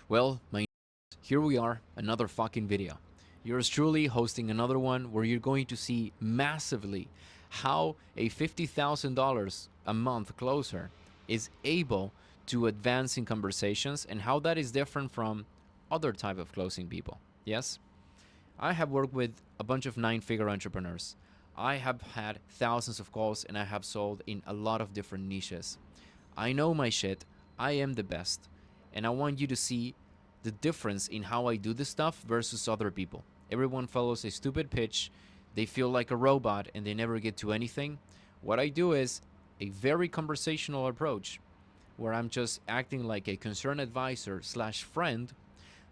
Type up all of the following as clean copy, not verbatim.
Well, here we are, another fucking video. Yours truly hosting another one where you're going to see massively how a $50,000 a month closer is able to advance in conversations and how that is different from other type of closing people. Yes? I have worked with a bunch of nine-figure entrepreneurs. I have had thousands of calls and I have sold in a lot of different niches. I know my shit. I am the best. And I want you to see the difference in how I do this stuff versus other people. Everyone follows a stupid pitch. They feel like a robot and they never get to anything. What I do is a very conversational approach where I'm just acting like a concerned advisor slash friend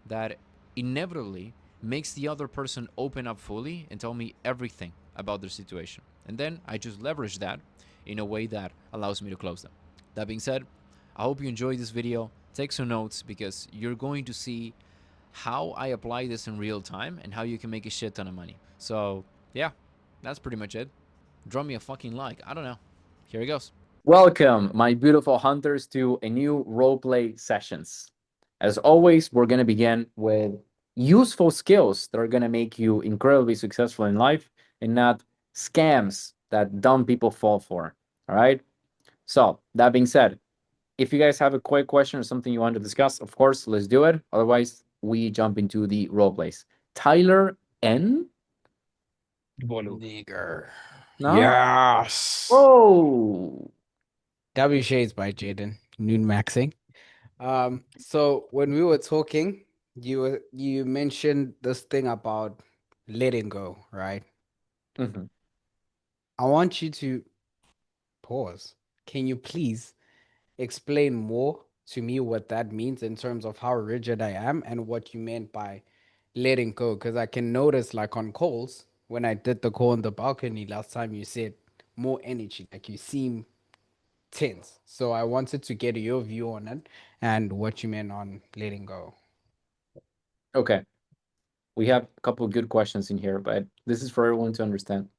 that inevitably makes the other person open up fully and tell me everything about their situation. And then I just leverage that in a way that allows me to close them. That being said, I hope you enjoyed this video. Take some notes because you're going to see how I apply this in real time and how you can make a shit ton of money. So, yeah, that's pretty much it. Drop me a fucking like. I don't know. Here it goes. Welcome, my beautiful hunters, to a new roleplay sessions. As always, we're going to begin with useful skills that are going to make you incredibly successful in life and not scams that dumb people fall for. All right. So, that being said, if you guys have a quick question or something you want to discuss, of course, let's do it. Otherwise, we jump into the roleplays. Tyler N. Bolu. Nigger. No? Yes. Oh. W Shades by Jaden. Noon maxing. So when we were talking, you mentioned this thing about letting go, right? Mhm. I want you to pause. Can you please explain more to me what that means in terms of how rigid I am and what you meant by letting go? Because I can notice, like on calls, when I did the call on the balcony last time, you said more energy, like you seem tense. So I wanted to get your view on it and what you meant on letting go. Okay. We have a couple of good questions in here, but this is for everyone to understand.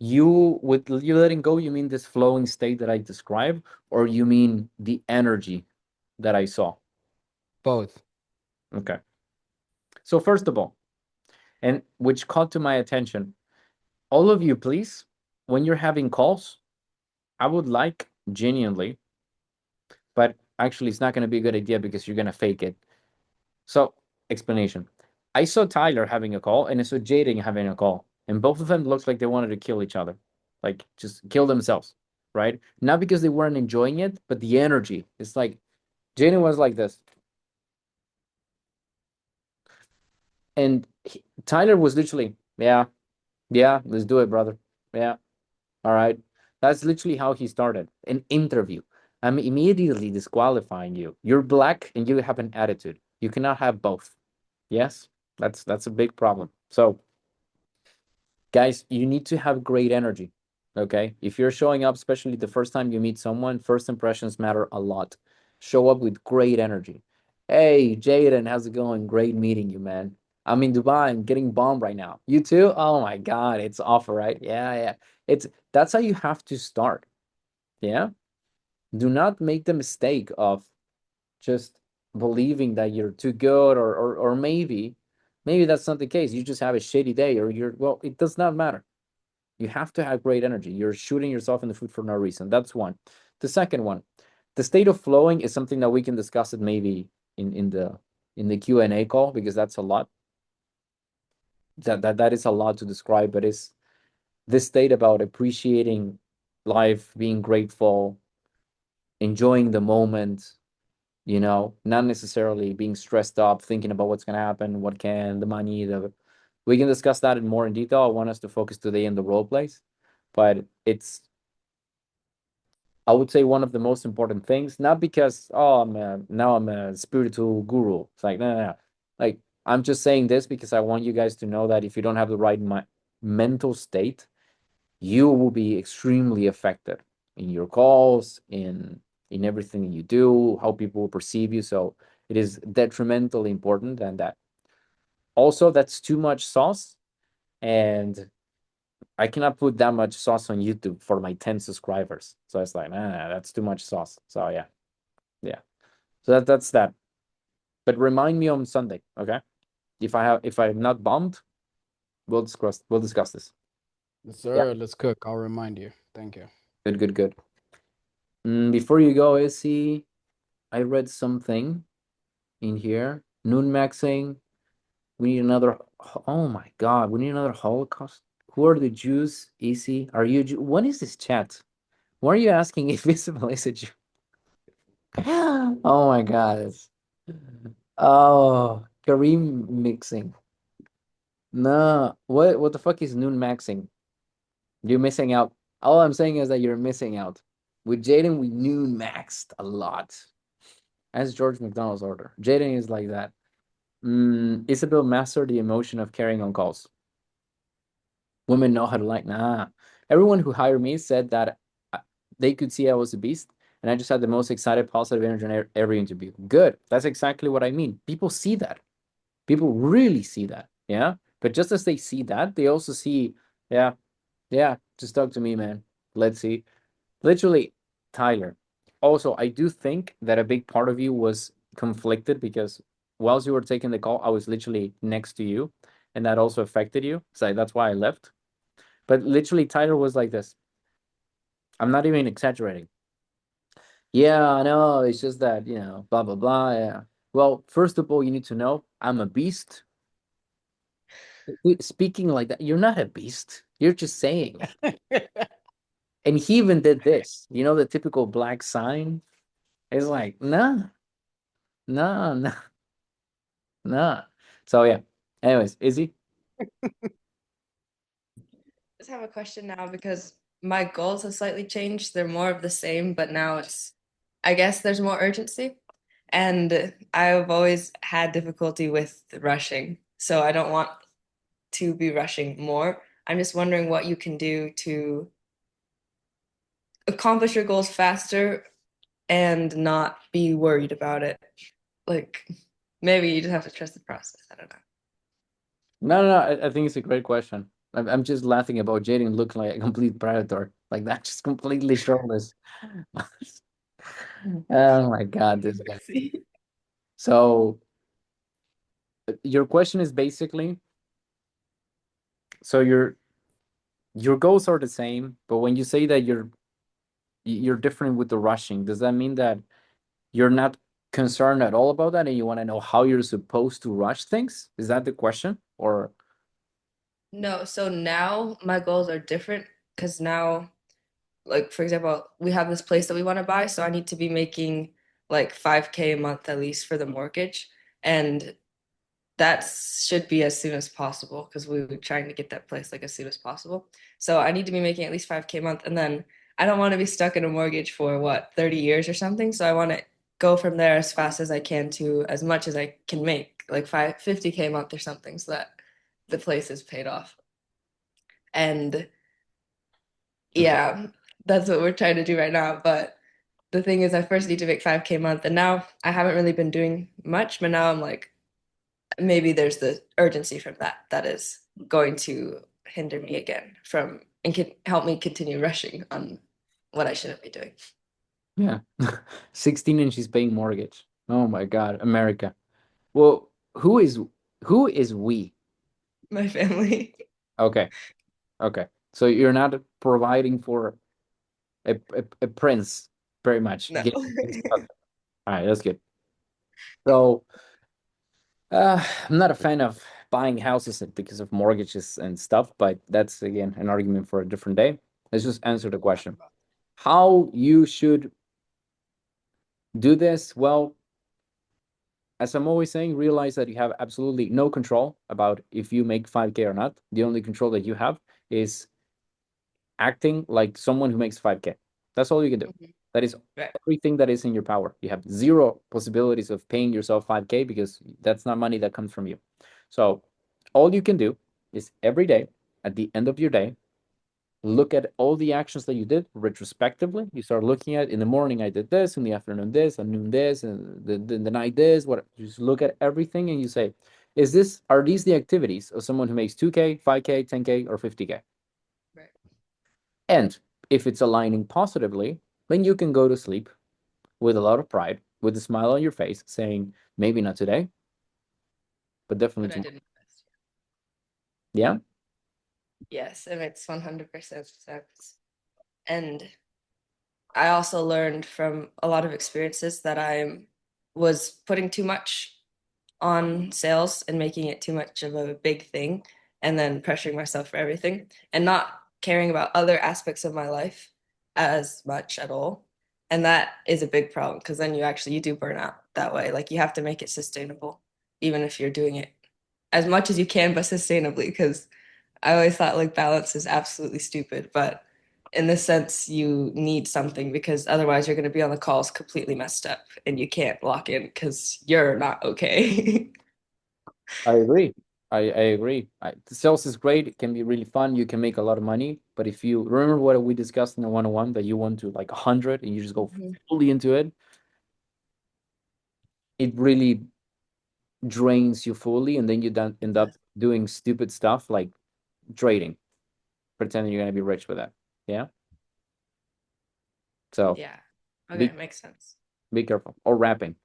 You, with you letting go, you mean this flowing state that I described, or you mean the energy that I saw? Both. Okay. So first of all, and which caught to my attention, all of you, please, when you're having calls, I would like genuinely, but actually it's not going to be a good idea because you're going to fake it. So, explanation. I saw Tyler having a call and I saw Jaden having a call, and both of them looked like they wanted to kill each other, like just kill themselves, right? Not because they weren't enjoying it, but the energy. It's like Jaden was like this, and Tyler was literally, yeah, yeah, let's do it, brother. Yeah, all right. That's literally how he started an interview. I'm immediately disqualifying you. You're black and you have an attitude. You cannot have both. Yes, that's a big problem. So, guys, you need to have great energy. Okay, if you're showing up, especially the first time you meet someone, first impressions matter a lot. Show up with great energy. Hey, Jaden, how's it going? Great meeting you, man. I'm in Dubai. I'm getting bombed right now. You too? Oh my God, it's awful, right? Yeah, yeah. It's That's how you have to start. Yeah. Do not make the mistake of just believing that you're too good, or maybe that's not the case. You just have a shitty day, or well, it does not matter. You have to have great energy. You're shooting yourself in the foot for no reason. That's one. The second one, the state of flowing is something that we can discuss it maybe in the Q&A call, because that's a lot. That is a lot to describe, but it's this state about appreciating life, being grateful, enjoying the moment, not necessarily being stressed up, thinking about what's going to happen, what can, the money, we can discuss that in more in detail. I want us to focus today in the role plays, but it's, I would say, one of the most important things, not because, oh, now I'm a spiritual guru. It's like, no, no, no. Like, I'm just saying this because I want you guys to know that if you don't have the right mental state, you will be extremely affected in your calls, in everything you do, how people will perceive you. So it is detrimentally important, and that also, that's too much sauce, and I cannot put that much sauce on YouTube for my 10 subscribers. So it's like, nah, that's too much sauce. So yeah, yeah. So that's that. But remind me on Sunday, okay? If I'm not bombed, we'll discuss this. Yes, Yeah. sir. Let's cook. I'll remind you. Thank you. Good, good, good. Before you go, Izzy, I read something in here. Noon maxing. We need another. Oh my God, we need another Holocaust. Who are the Jews? Izzy, are you? What is this chat? Why are you asking if Isabel is a Jew? Oh my God. Oh, Kareem mixing. No, what the fuck is noon maxing? You're missing out. All I'm saying is that you're missing out. With Jaden, we noon maxed a lot. As George McDonald's order. Jaden is like that. Isabel mastered the emotion of carrying on calls. Women know how to like. Nah. Everyone who hired me said that they could see I was a beast, and I just had the most excited, positive energy in every interview. Good. That's exactly what I mean. People see that. People really see that. Yeah. But just as they see that, they also see, yeah, yeah, just talk to me, man. Let's see. Literally, Tyler. Also, I do think that a big part of you was conflicted because whilst you were taking the call, I was literally next to you, and that also affected you. So that's why I left. But literally, Tyler was like this. I'm not even exaggerating. Yeah, I know. It's just that, blah, blah, blah. Yeah. Well, first of all, you need to know I'm a beast. Speaking like that, you're not a beast. You're just saying it. And he even did this, the typical black sign. It's like, nah, nah, nah, nah. So, yeah. Anyways, Izzy? Just have a question now because my goals have slightly changed. They're more of the same, but now I guess there's more urgency. And I've always had difficulty with rushing. So I don't want to be rushing more. I'm just wondering what you can do to accomplish your goals faster and not be worried about it. Like maybe you just have to trust the process. I don't know. No. I think it's a great question. I'm just laughing about Jaden looking like a complete predator. Like that, just completely shirtless. Oh my God, this guy. So, your question is basically, so your goals are the same, but when you say that you're different with the rushing, does that mean that you're not concerned at all about that and you want to know how you're supposed to rush things? Is that the question? Or No, so now my goals are different because now, like for example, we have this place that we want to buy, so I need to be making like 5K a month at least for the mortgage, and that should be as soon as possible because we were trying to get that place like as soon as possible. So I need to be making at least 5K a month, and then I don't want to be stuck in a mortgage for what 30 years or something. So I want to go from there as fast as I can to as much as I can make, like 50K a month or something, so that the place is paid off. And yeah, that's what we're trying to do right now. But the thing is, I first need to make 5K a month, and now I haven't really been doing much, but now I'm like, maybe there's the urgency from that is going to hinder me again from and can help me continue rushing on what I shouldn't be doing. yeah, 16 and she's paying mortgage. Oh my God, America. Well, who is we? My family. Okay, okay. So you're not providing for a prince, very much. No. All right, that's good. So, I'm not a fan of buying houses because of mortgages and stuff, but that's again an argument for a different day. Let's just answer the question. How you should do this? Well, as I'm always saying, realize that you have absolutely no control about if you make 5K or not. The only control that you have is acting like someone who makes 5K. That's all you can do. That is Right. everything that is in your power. You have zero possibilities of paying yourself 5K because that's not money that comes from you. So all you can do is every day, at the end of your day, look at all the actions that you did retrospectively. You start looking at in the morning, I did this, in the afternoon, this, at noon, this, and the night, this, what you just look at everything and you say, are these the activities of someone who makes 2K, 5K, 10K, or 50K? Right. And if it's aligning positively, then you can go to sleep with a lot of pride with a smile on your face, saying, maybe not today, but definitely But I tomorrow. didn't. Yeah. Yes, it makes 100% sense. And I also learned from a lot of experiences that I was putting too much on sales and making it too much of a big thing and then pressuring myself for everything and not caring about other aspects of my life as much at all. And that is a big problem because then you do burn out that way. Like you have to make it sustainable, even if you're doing it as much as you can, but sustainably. Because I always thought like balance is absolutely stupid, but in this sense, you need something because otherwise you're going to be on the calls completely messed up and you can't lock in because you're not okay. I agree. I agree. Sales is great. It can be really fun. You can make a lot of money. But if you remember what we discussed in the 101, that you want to like 100 and you just go Mhm. fully into it, it really drains you fully. And then you don't end up doing stupid stuff like trading, pretending you're going to be rich with that. Yeah. So Yeah. Okay, be, makes sense. be careful. Or rapping.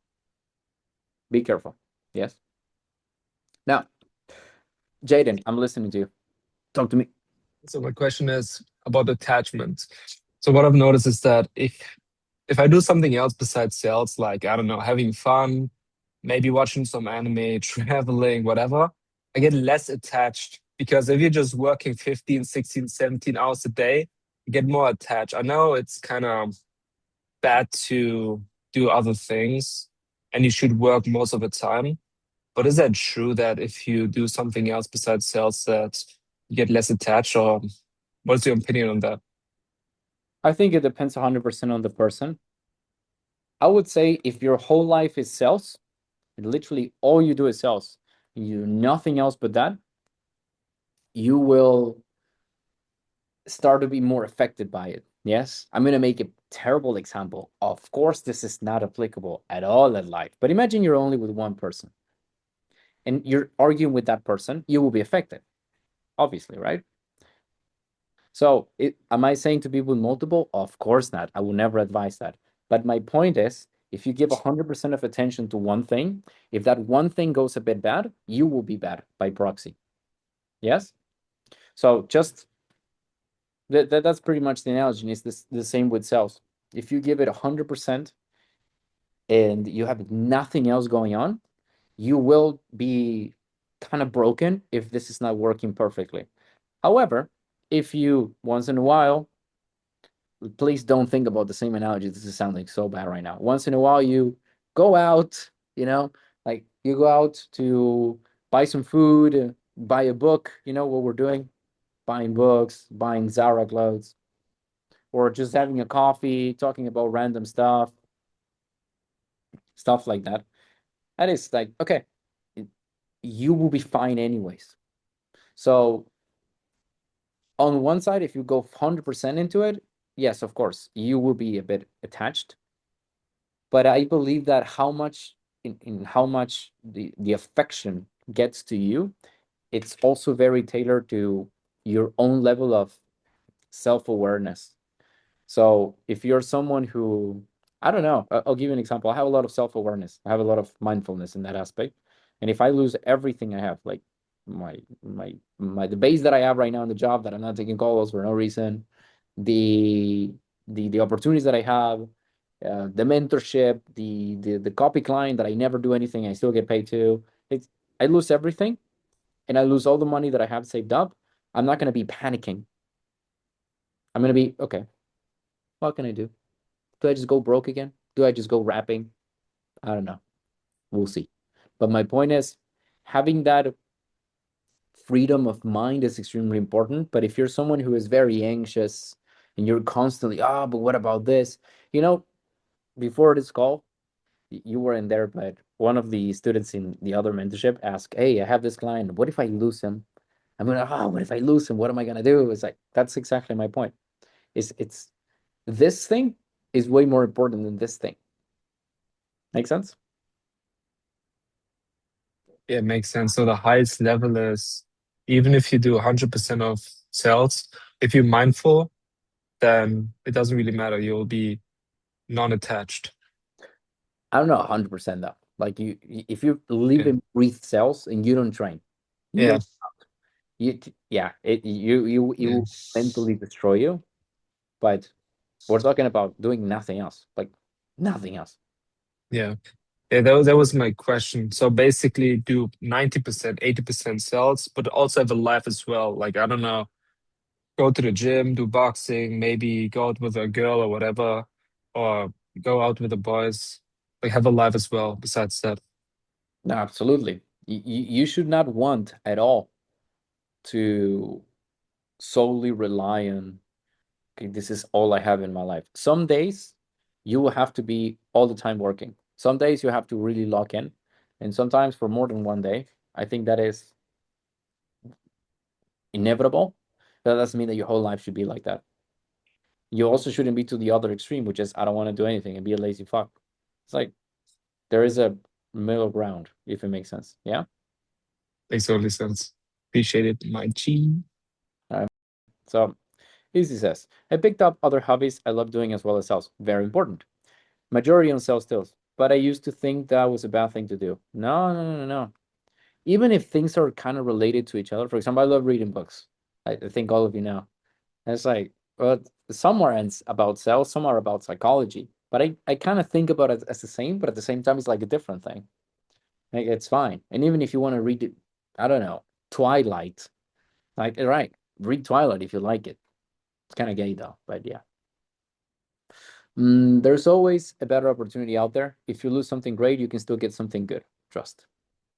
Be careful. Yes. Now, Jaden, I'm listening to you. Talk to me. So my question is about attachment. So what I've noticed is that if I do something else besides sales, like I don't know, having fun, maybe watching some anime, traveling, whatever, I get less attached because if you're just working 15, 16, 17 hours a day, you get more attached. I know it's kind of bad to do other things and you should work most of the time. But is that true that if you do something else besides sales that you get less attached, or what's your opinion on that? I think it depends 100% on the person. I would say if your whole life is sales, and literally all you do is sales, you do nothing else but that, you will start to be more affected by it. Yes, I'm going to make a terrible example. Of course, this is not applicable at all in life, but imagine you're only with one person and you're arguing with that person, you will be affected, obviously, right? So, am I saying to be with multiple? Of course not. I will never advise that. But my point is, if you give 100% of attention to one thing, if that one thing goes a bit bad, you will be bad by proxy. Yes? So just that's pretty much the analogy. And it's the same with sales. If you give it 100% and you have nothing else going on, you will be kind of broken if this is not working perfectly. However, if you once in a while, please don't think about the same analogy. This is sounding so bad right now. Once in a while, you go out, like you go out to buy some food, buy a book, what we're doing, buying books, buying Zara clothes, or just having a coffee, talking about random stuff like that. That is like, okay, you will be fine anyways. So on one side, if you go 100% into it, yes, of course, you will be a bit attached. But I believe that in how much the affection gets to you, it's also very tailored to your own level of self-awareness. So if you're someone who, I don't know, I'll give you an example. I have a lot of self-awareness. I have a lot of mindfulness in that aspect. And if I lose everything I have, like the base that I have right now in the job, that I'm not taking calls for no reason, the the opportunities that I have, the mentorship, the copy client that I never do anything, I still get paid to. I lose everything, and I lose all the money that I have saved up. I'm not gonna be panicking. I'm gonna be okay. What can I do? Do I just go broke again? Do I just go rapping? I don't know. We'll see. But my point is, having that freedom of mind is extremely important. But if you're someone who is very anxious and you're constantly, but what about this? You know, before this call, you were in there, but one of the students in the other mentorship asked, "Hey, I have this client. What if I lose him? I'm gonna, what if I lose him? What am I gonna do?" It's like, that's exactly my point. It's this thing is way more important than this thing. Make sense? Yeah, it makes sense. So the highest level is even if you do 100% of sales, if you're mindful, then it doesn't really matter. You'll be non-attached. I don't know 100% though. Like if you live Yeah. and breathe sales and you don't train, Yeah. you're yeah, it Yeah. will mentally destroy you. But we're talking about doing nothing else, like nothing else. Yeah. Yeah, that was my question. So basically do 90%, 80% sales, but also have a life as well. Like, I don't know, go to the gym, do boxing, maybe go out with a girl or whatever, or go out with the boys. Like, have a life as well besides that. No, absolutely. You should not want at all to solely rely on, okay, this is all I have in my life. Some days you will have to be all the time working. Some days you have to really lock in. And sometimes for more than one day. I think that is inevitable. That doesn't mean that your whole life should be like that. You also shouldn't be to the other extreme, which is I don't want to do anything and be a lazy fuck. It's like there is a middle ground, if it makes sense. Yeah. Makes totally sense. Appreciate it, my G. So Easy says, I picked up other hobbies I love doing as well as sales. Very important. Majority on sales stills. But I used to think that was a bad thing to do. No, no, no, no, no. Even if things are kind of related to each other. For example, I love reading books. I think all of you know. And it's like, well, some are about sales, some are about psychology. But I kind of think about it as the same, but at the same time, it's like a different thing. Like, it's fine. And even if you want to read it, I don't know, Twilight, like, all right, read Twilight if you like it. It's kind of gay though, but yeah. There's always a better opportunity out there. If you lose something great, you can still get something good. Trust.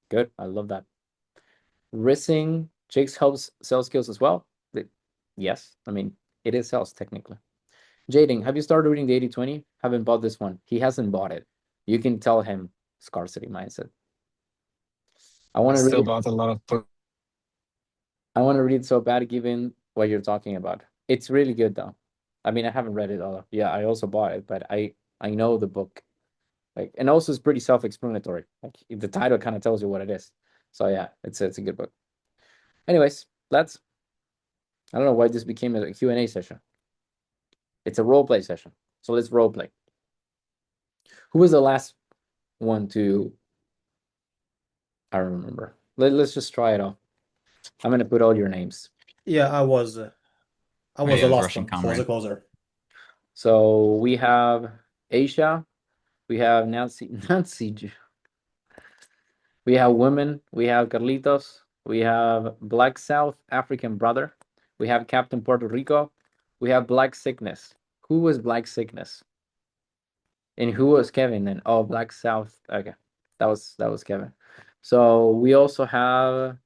Good. I love that. Rissing chicks helps sales skills as well. Yes. I mean, it is sales technically. Jading, have you started reading the 80/20? Haven't bought this one. He hasn't bought it. You can tell him scarcity mindset. I I want to read still it. bought a lot of books. I want to read it so bad given what you're talking about. It's really good though. I mean, I haven't read it all. Yeah, I also bought it, but I know the book. Like, and also it's pretty self-explanatory. Like the title kind of tells you what it is. So yeah, it's a good book. Anyways, I don't know why this became a Q&A session. It's a role play session. So let's role play. Who was the last one to I don't remember. Let's just try it off. I'm gonna put all your names. Yeah, I was the was last Russian one. I was the comrade. closer. So we have Aisha, we have Nancy, we have women, we have Carlitos, we have Black South African brother, we have Captain Puerto Rico, we have Black Sickness. Who was Black Sickness? And who was Kevin then? Oh, Black South. Okay, that was Kevin. So we also have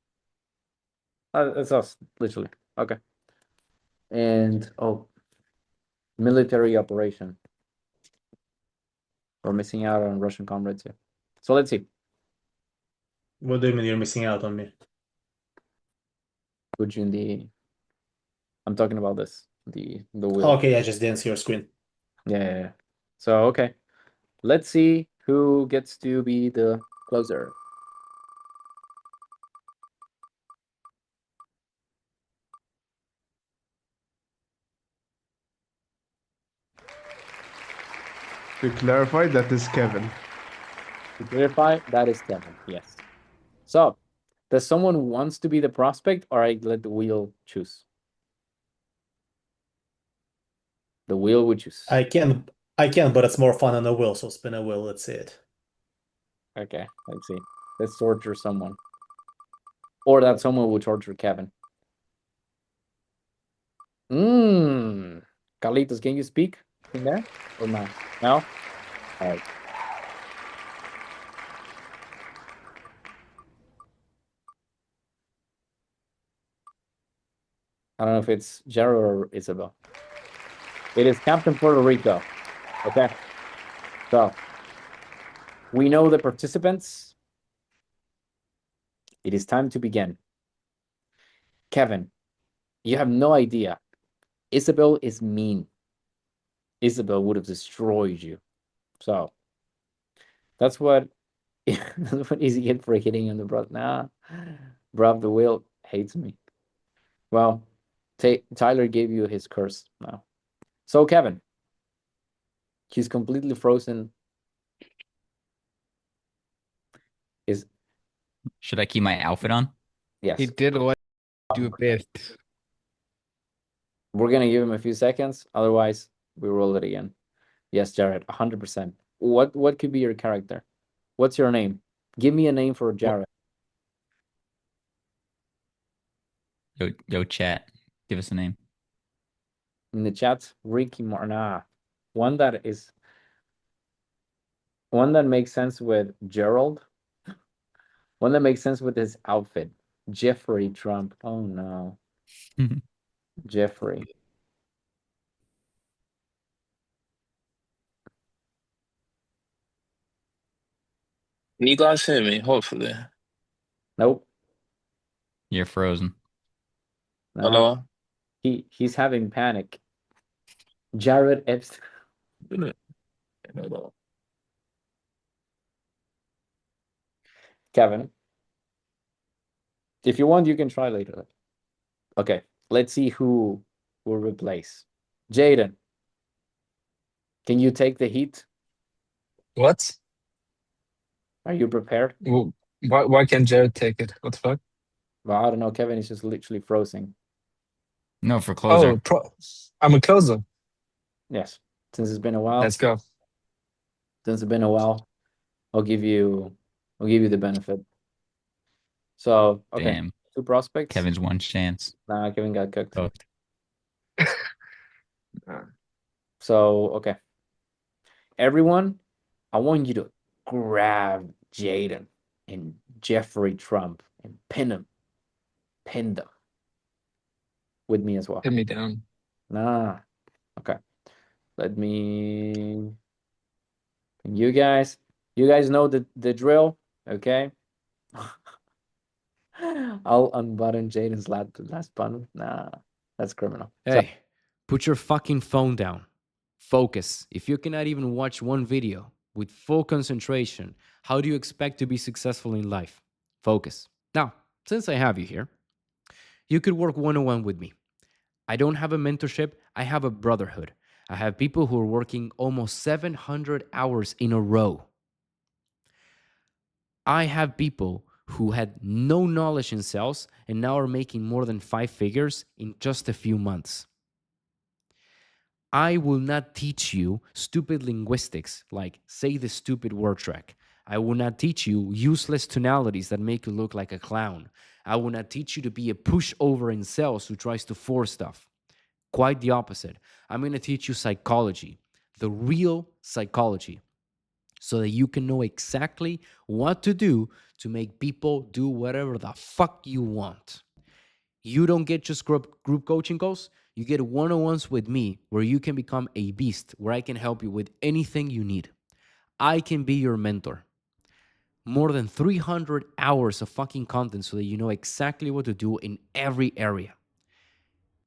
it's us literally. Okay, and oh, military operation. We're missing out on Russian comrades here. So let's see. What do you mean you're missing out on me? Put you in the. I'm talking about this. The wheel. Okay, I just didn't see your screen. Yeah. So okay, let's see who gets to be the closer. To clarify, that is Kevin. To clarify, that is Kevin. Yes. So, does someone wants to be the prospect, or I let the wheel choose? The wheel would choose. I can, but it's more fun on a wheel, so spin a wheel. Let's see it. Okay, let's see. Let's torture someone, or that someone would torture Kevin. Carlitos, can you speak in there or no? No. All right. I don't know if it's Jared or Isabel. It is Captain Puerto Rico. Okay. So we know the participants. It is time to begin. Kevin, you have no idea. Isabel is mean. Isabel would have destroyed you. So that's what that's what easy get for hitting on the bruv. Nah, bruv, the whale hates me. Well, Tyler gave you his curse now. So Kevin, he's completely frozen Should I keep my outfit on? Yes. He did what do best. We're gonna give him a few seconds, otherwise we roll it again. Yes, Jared, 100%. What could be your character? What's your name? Give me a name for Jared. Yo, chat. Give us a name. In the chat, Ricky Marna. One that makes sense with Gerald. One that makes sense with his outfit. Jeffrey Trump. Oh no. Jeffrey. You guys hear me, hopefully. Nope. You're frozen. No. Hello? He's having panic. Jared Epstein. Hello. Kevin. If you want, you can try later. Okay, let's see who will replace. Jaden. Can you take the heat? What? Are you prepared? Well, why can't Jared take it? What the fuck? Well, I don't know. Kevin is just literally frozen. No, for closer. I'm a closer. Yes. Since it's been a while. Let's go. Since it's been a while, I'll give you the benefit. So okay, Damn. 2 prospects. Kevin's one chance. Nah, Kevin got cooked. Cooked. So okay. Everyone, I want you to grab Jaden and Jeffrey Trump and pin them. Pin them. With me as well. Pin me down. Nah. Okay. Let me. You guys know the drill, okay? I'll unbutton Jaden's last button. Nah, that's criminal. Hey, put your fucking phone down. Focus. If you cannot even watch one video with full concentration, how do you expect to be successful in life? Focus. Now, since I have you here, you could work one-on-one with me. I don't have a mentorship, I have a brotherhood. I have people who are working almost 700 hours in a row. I have people who had no knowledge in sales and now are making more than 5 figures in just a few months. I will not teach you stupid linguistics like say the stupid word track. I will not teach you useless tonalities that make you look like a clown. I will not teach you to be a pushover in sales who tries to force stuff. Quite the opposite. I'm going to teach you psychology, the real psychology, so that you can know exactly what to do to make people do whatever the fuck you want. You don't get just group coaching calls. You get one-on-ones with me where you can become a beast, where I can help you with anything you need. I can be your mentor. More than 300 hours of fucking content so that you know exactly what to do in every area.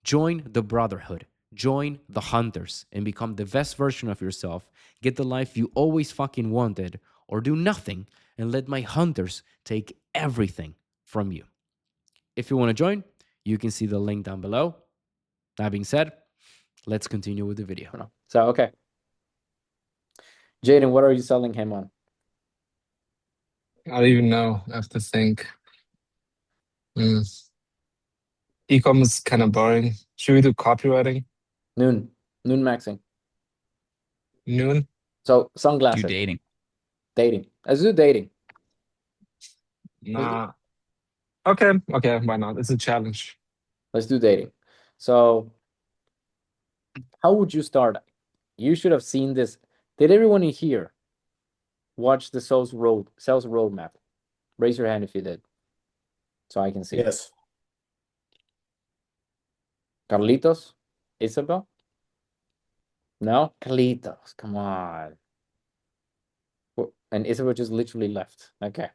Join the brotherhood. Join the hunters and become the best version of yourself. Get the life you always fucking wanted, or do nothing and let my hunters take everything from you. If you want to join, you can see the link down below. That being said, let's continue with the video. So, okay. Jaden, what are you selling him on? I don't even know. I have to think. E-commerce is kind of boring. Should we do copywriting? Noon maxing. Noon? So sunglasses. Do dating. Dating. Let's do dating. Nah. Okay, why not? It's a challenge. Let's do dating. So how would you start? You should have seen this. Did everyone in here watch the sales roadmap? Raise your hand if you did, so I can see. Yes. Carlitos? Isabel? No? Carlitos, come on. And Isabel just literally left. Okay.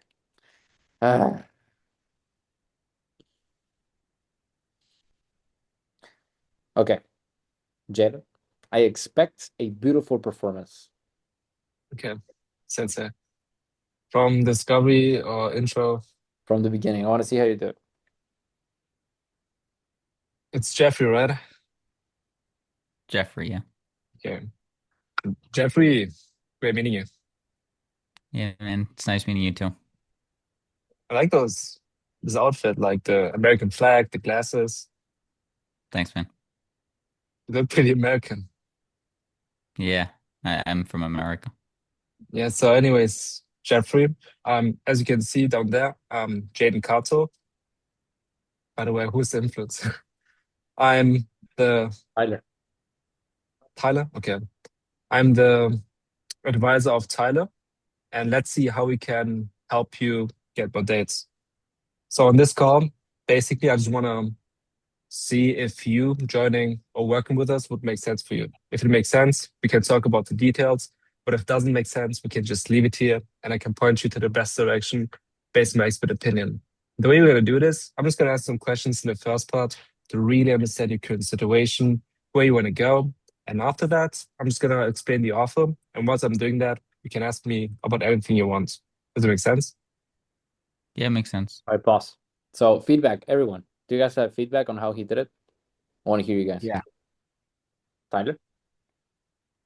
Okay. Jed, I expect a beautiful performance. Okay, sensei. From discovery or intro? From the beginning. I want to see how you do it. It's Jeffrey, right? Jeffrey, yeah. Okay. Jeffrey, great meeting you. Yeah, man. It's nice meeting you too. I like this outfit, like the American flag, the glasses. Thanks, man. You look pretty American. Yeah, I'm from America. Yeah. So, anyways, Jeffrey, as you can see down there, Jaden Kato. By the way, who's the influence? I'm the Tyler. Tyler. Okay, I'm the advisor of Tyler, and let's see how we can help you get more dates. So on this call, basically, I just want to see if you joining or working with us would make sense for you. If it makes sense, we can talk about the details. But if it doesn't make sense, we can just leave it here and I can point you to the best direction based on my expert opinion. The way we're going to do this, I'm just going to ask some questions in the first part to really understand your current situation, where you want to go. And after that, I'm just going to explain the offer. And once I'm doing that, you can ask me about anything you want. Does it make sense? Yeah, makes sense. All right, pause. So feedback, everyone. Do you guys have feedback on how he did it? I want to hear you guys. Yeah. Tyler?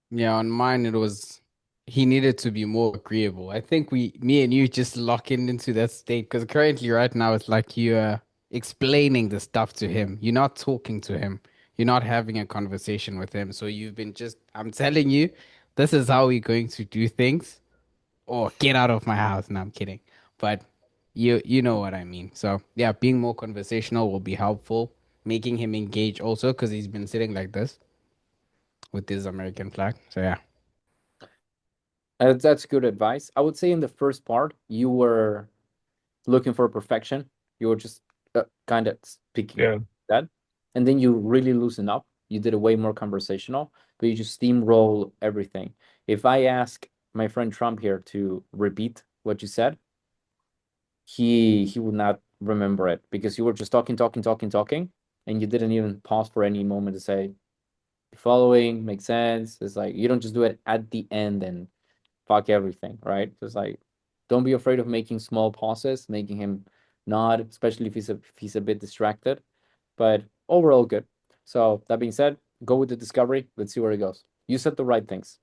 Yeah, on mine it was he needed to be more agreeable. I think me and you just lock in into that state because currently right now it's like you're explaining the stuff to him. You're not talking to him. You're not having a conversation with him. So you've been just I'm telling you, this is how we're going to do things. Or get out of my house. No, I'm kidding. But you know what I mean. So yeah, being more conversational will be helpful. Making him engage also because he's been sitting like this with his American flag. So yeah. That's good advice. I would say in the first part, you were looking for perfection. You were just kind of speaking Yeah. that. And then you really loosen up. You did it way more conversational, but you just steamroll everything. If I ask my friend Trump here to repeat what you said, he would not remember it because you were just talking, and you didn't even pause for any moment to say, following makes sense. It's like you don't just do it at the end and fuck everything, right? Just like don't be afraid of making small pauses, making him nod, especially if he's a bit distracted. But overall, good. So that being said, go with the discovery. Let's see where it goes. You said the right things.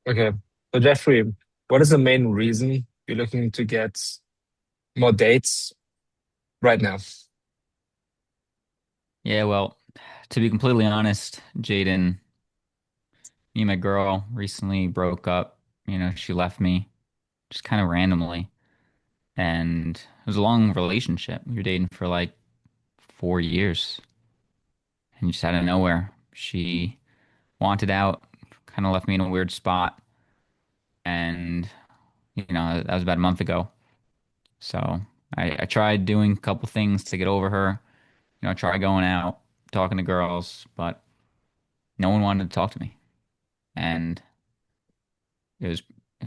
Okay. So Jeffrey, what is the main reason you're looking to get more dates right now? Yeah, well, to be completely honest, Jaden, me and my girl recently broke up. She left me just kind of randomly. And it was a long relationship. We were dating for like 4 years. And just out of nowhere, she wanted out, kind of left me in a weird spot. And, that was about a month ago. So I tried doing a couple things to get over her. I tried going out, talking to girls, but no one wanted to talk to me. And it was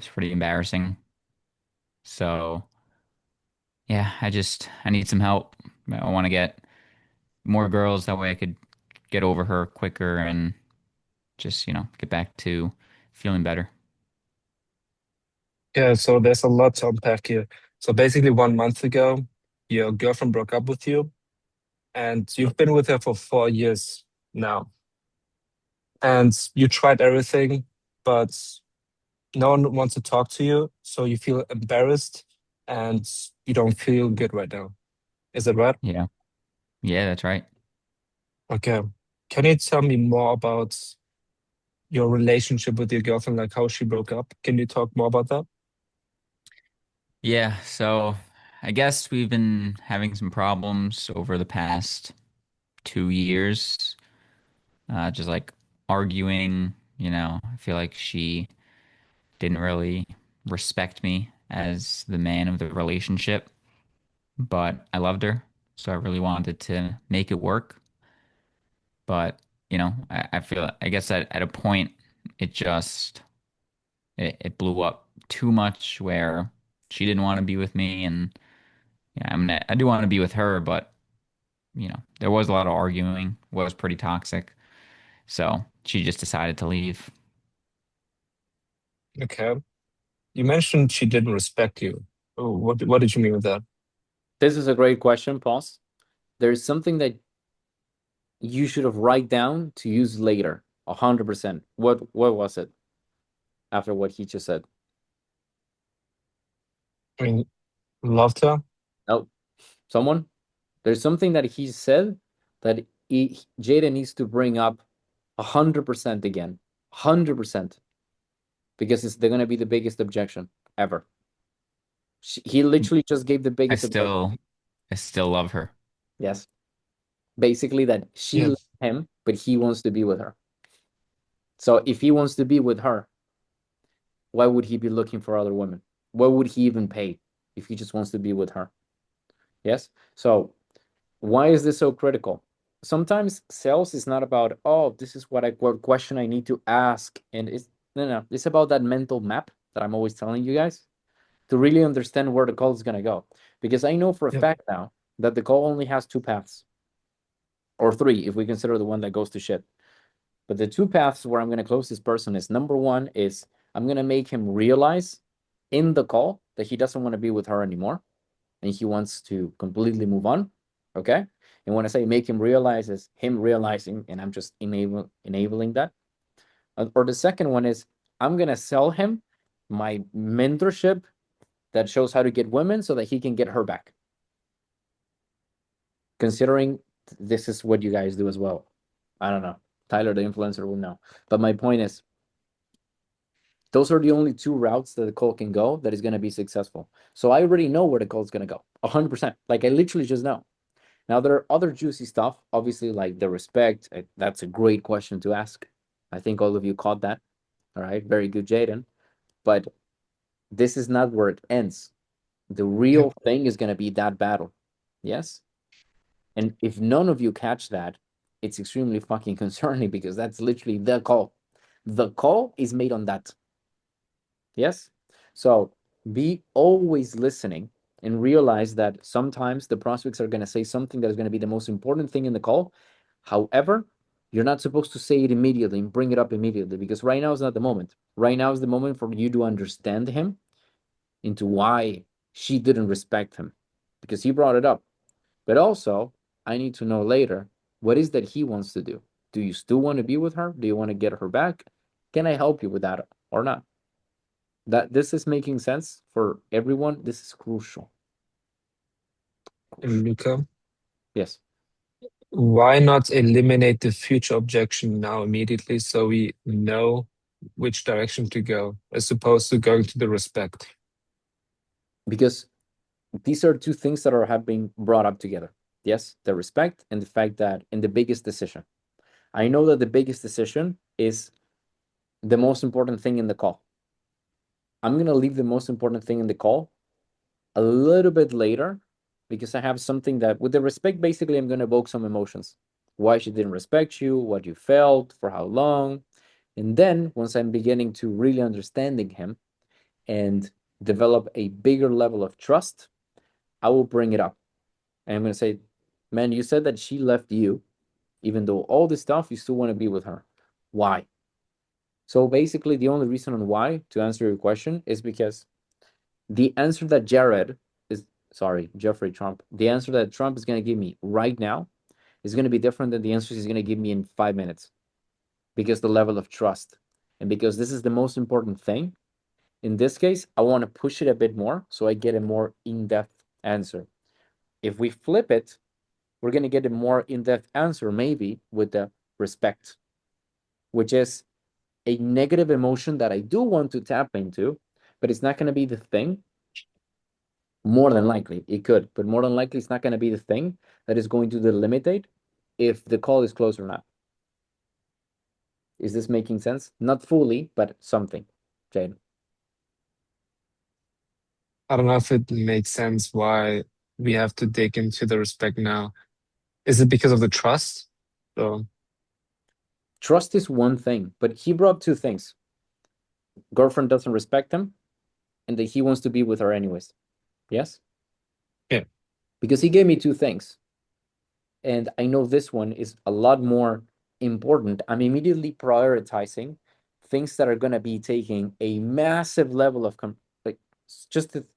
pretty embarrassing. So yeah, I need some help. I want to get more girls. That way I could get over her quicker and just, get back to feeling better. Yeah, so there's a lot to unpack here. So basically 1 month ago, your girlfriend broke up with you and you've been with her for 4 years now. And you tried everything, but no one wants to talk to you. So you feel embarrassed and you don't feel good right now. Is that right? Yeah. Yeah, that's right. Okay. Can you tell me more about your relationship with your girlfriend, like how she broke up? Can you talk more about that? Yeah, so I guess we've been having some problems over the past 2 years. Just like arguing, I feel like she didn't really respect me as the man of the relationship, but I loved her, so I really wanted to make it work. But, I feel, I guess at a point, it just, it blew up too much where she didn't want to be with me. And yeah, I do want to be with her, but, there was a lot of arguing, was pretty toxic. So she just decided to leave. Okay. You mentioned she didn't respect you. Oh, what did you mean with that? This is a great question, Pause. There's something that you should have write down to use later. 100%. What was it after what he just said? I mean, loved her, Someone? There's something that he said that Jada needs to bring up 100% again. 100%. Because they're going to be the biggest objection ever. He literally just gave the I biggest objection. still love her. Yes. Basically that she Yeah. loves him, but he wants to be with her. So if he wants to be with her, why would he be looking for other women? What would he even pay if he just wants to be with her? Yes. So why is this so critical? Sometimes sales is not about, oh, this is what question I need to ask. And it's no, it's about that mental map that I'm always telling you guys to really understand where the call is gonna go. Because I know for a Yep. fact now that the call only has two paths. Or three, if we consider the one that goes to shit. But the two paths where I'm gonna close this person is number one is I'm gonna make him realize in the call that he doesn't want to be with her anymore and he wants to completely move on. Okay. And when I say make him realize, is him realizing, and I'm just enabling that. Or the second one is I'm gonna sell him my mentorship that shows how to get women so that he can get her back. Considering this is what you guys do as well. I don't know. Tyler, the influencer, will know. But my point is, those are the only two routes that the call can go that is going to be successful. So I already know where the call is going to go, 100%. Like I literally just know. Now there are other juicy stuff, obviously, like the respect. That's a great question to ask. I think all of you caught that. All right, very good, Jaden. But this is not where it ends. The real thing is going to be that battle. Yes. And if none of you catch that, it's extremely fucking concerning because that's literally the call. The call is made on that. Yes. So be always listening and realize that sometimes the prospects are going to say something that is going to be the most important thing in the call. However, you're not supposed to say it immediately and bring it up immediately because right now is not the moment. Right now is the moment for you to understand him into why she didn't respect him because he brought it up. But also, I need to know later what is that he wants to do. Do you still want to be with her? Do you want to get her back? Can I help you with that or not? That this is making sense for everyone. This is crucial. And Luca, Yes. why not eliminate the future objection now immediately so we know which direction to go as opposed to going to the respect? Because these are two things that have been brought up together. Yes, the respect and the fact that in the biggest decision. I know that the biggest decision is the most important thing in the call. I'm going to leave the most important thing in the call a little bit later because I have something that with the respect, basically, I'm going to evoke some emotions. Why she didn't respect you, what you felt, for how long. And then once I'm beginning to really understanding him and develop a bigger level of trust, I will bring it up. And I'm going to say, man, you said that she left you, even though all this stuff, you still want to be with her. Why? So basically, the only reason on why, to answer your question, is because the answer that Jeffrey Trump, the answer that Trump is going to give me right now is going to be different than the answers he's going to give me in 5 minutes because the level of trust. And because this is the most important thing, in this case, I want to push it a bit more so I get a more in-depth answer. If we flip it, we're going to get a more in-depth answer, maybe with the respect, which is a negative emotion that I do want to tap into, but it's not going to be the thing. More than likely, it could, but more than likely, it's not going to be the thing that is going to delimitate if the call is closed or not. Is this making sense? Not fully, but something. Jane. I don't know if it makes sense why we have to dig into the respect now. Is it because of the trust? So Trust is one thing, but he brought two things. Girlfriend doesn't respect him, and that he wants to be with her anyways. Yes? yeah. Because he gave me two things. And I know this one is a lot more important. I'm immediately prioritizing things that are going to be taking a massive level of like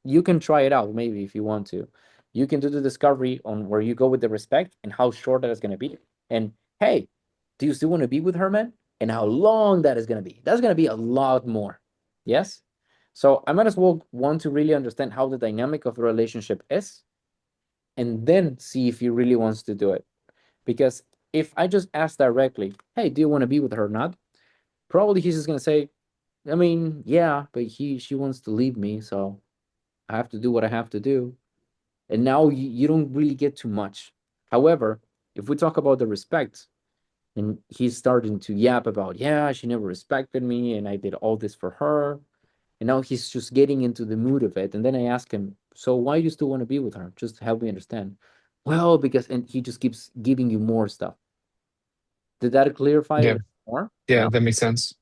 you can try it out maybe if you want to. You can do the discovery on where you go with the respect and how short that is going to be. And hey, do you still want to be with her, man? And how long that is going to be. That's going to be a lot more. Yes. So I might as well want to really understand how the dynamic of the relationship is and then see if he really wants to do it. Because if I just ask directly, hey, do you want to be with her or not? Probably he's just gonna say, I mean, yeah, but she wants to leave me, so I have to do what I have to do. And now you don't really get too much. However, if we talk about the respect, and he's starting to yap about, yeah, she never respected me, and I did all this for her. And now he's just getting into the mood of it. And then I ask him, so why do you still want to be with her? Just to help me understand. Well, because, and he just keeps giving you more stuff. Did that clarify Yeah, it more? yeah, Yeah. that makes sense.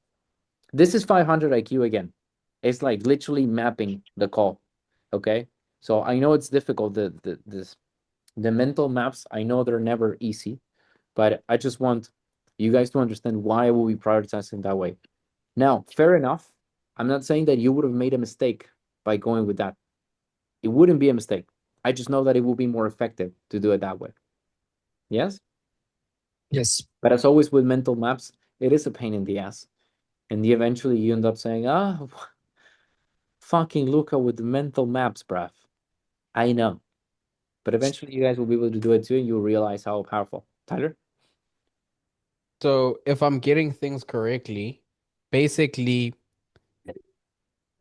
This is 500 IQ again. It's like literally mapping the call. Okay. So I know it's difficult. The mental maps, I know they're never easy, but I just want you guys to understand why I will be prioritizing that way. Now, fair enough. I'm not saying that you would have made a mistake by going with that. It wouldn't be a mistake. I just know that it will be more effective to do it that way. Yes? Yes. But as always with mental maps, it is a pain in the ass. And eventually you end up saying, fucking Luca with the mental maps, bruv. I know. But eventually you guys will be able to do it too, and you'll realize how powerful. Tyler? So if I'm getting things correctly, basically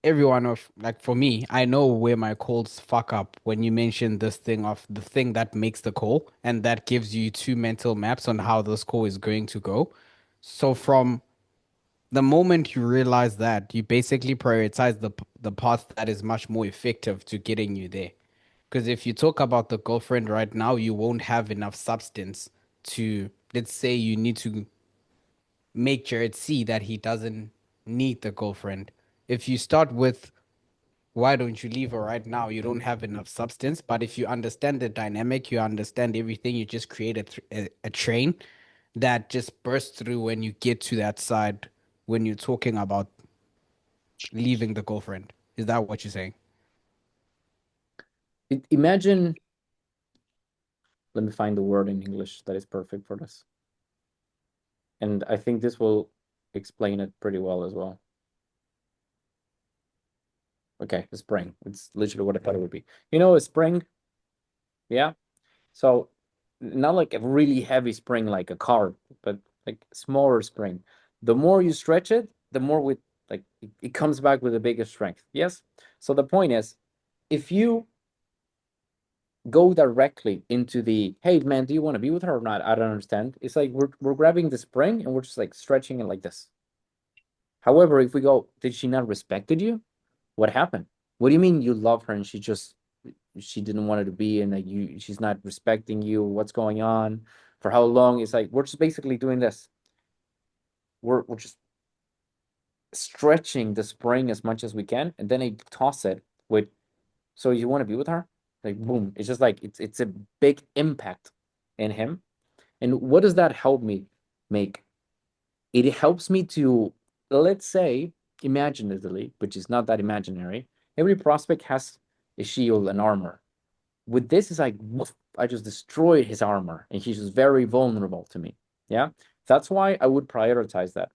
everyone of like for me, I know where my calls fuck up when you mention this thing of the thing that makes the call, and that gives you two mental maps on how this call is going to go. So from the moment you realize that, you basically prioritize the path that is much more effective to getting you there. Because if you talk about the girlfriend right now, you won't have enough substance to, let's say, you need to make Jared see that he doesn't need the girlfriend. If you start with, why don't you leave her right now? You don't have enough substance. But if you understand the dynamic, you understand everything, you just create a train that just bursts through when you get to that side when you're talking about leaving the girlfriend. Is that what you're saying? Imagine, let me find the word in English that is perfect for this. And I think this will explain it pretty well as well. Okay, a spring. It's literally what I thought it would be. You know, a spring, yeah? So not like a really heavy spring like a car, but like smaller spring. The more you stretch it, the more with like it comes back with a bigger strength. Yes. So the point is, if you go directly into the, hey man, do you want to be with her or not? I don't understand. It's like we're grabbing the spring and we're just like stretching it like this. However, if we go, did she not respected you? What happened? What do you mean you love her and she didn't want it to be, and like she's not respecting you? What's going on? For how long? It's like we're just basically doing this. We're just stretching the spring as much as we can, and then I toss it with, so you want to be with her? Like boom. It's just like it's a big impact in him. And what does that help me make? It helps me to, let's say, imaginatively, which is not that imaginary, every prospect has a shield and armor. With this, it's like, woof, I just destroyed his armor, and he's just very vulnerable to me. Yeah, that's why I would prioritize that.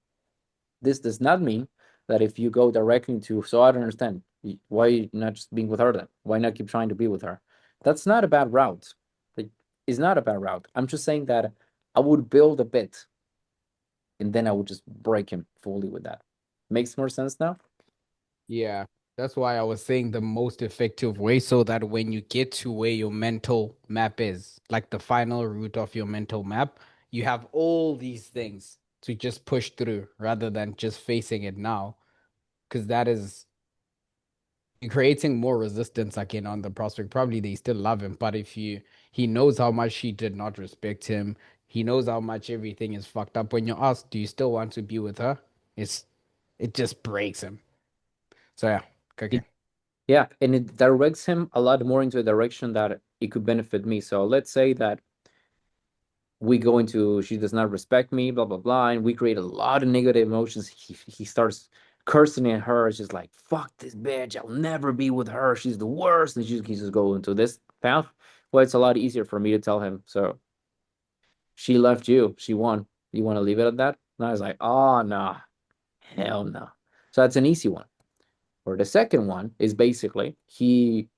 This does not mean that if you go directly to, so I don't understand, why not just being with her then? Why not keep trying to be with her? That's not a bad route. It's not a bad route. I'm just saying that I would build a bit and then I would just break him fully with that. Makes more sense now? Yeah, that's why I was saying the most effective way so that when you get to where your mental map is, like the final route of your mental map, you have all these things to just push through rather than just facing it now. Because that is you're creating more resistance again on the prospect. Probably they still love him, but if you he knows how much she did not respect him, he knows how much everything is fucked up. When you're asked, do you still want to be with her? It just breaks him. So yeah, okay. It, yeah, and it directs him a lot more into a direction that it could benefit me. So let's say that we go into, she does not respect me, blah blah blah, and we create a lot of negative emotions. He starts cursing at her. It's just like, fuck this bitch, I'll never be with her, she's the worst, and he's just going into this path. Well, it's a lot easier for me to tell him, so she left you, she won, you want to leave it at that? And I was like, oh no, hell no. So that's an easy one. Or the second one is basically he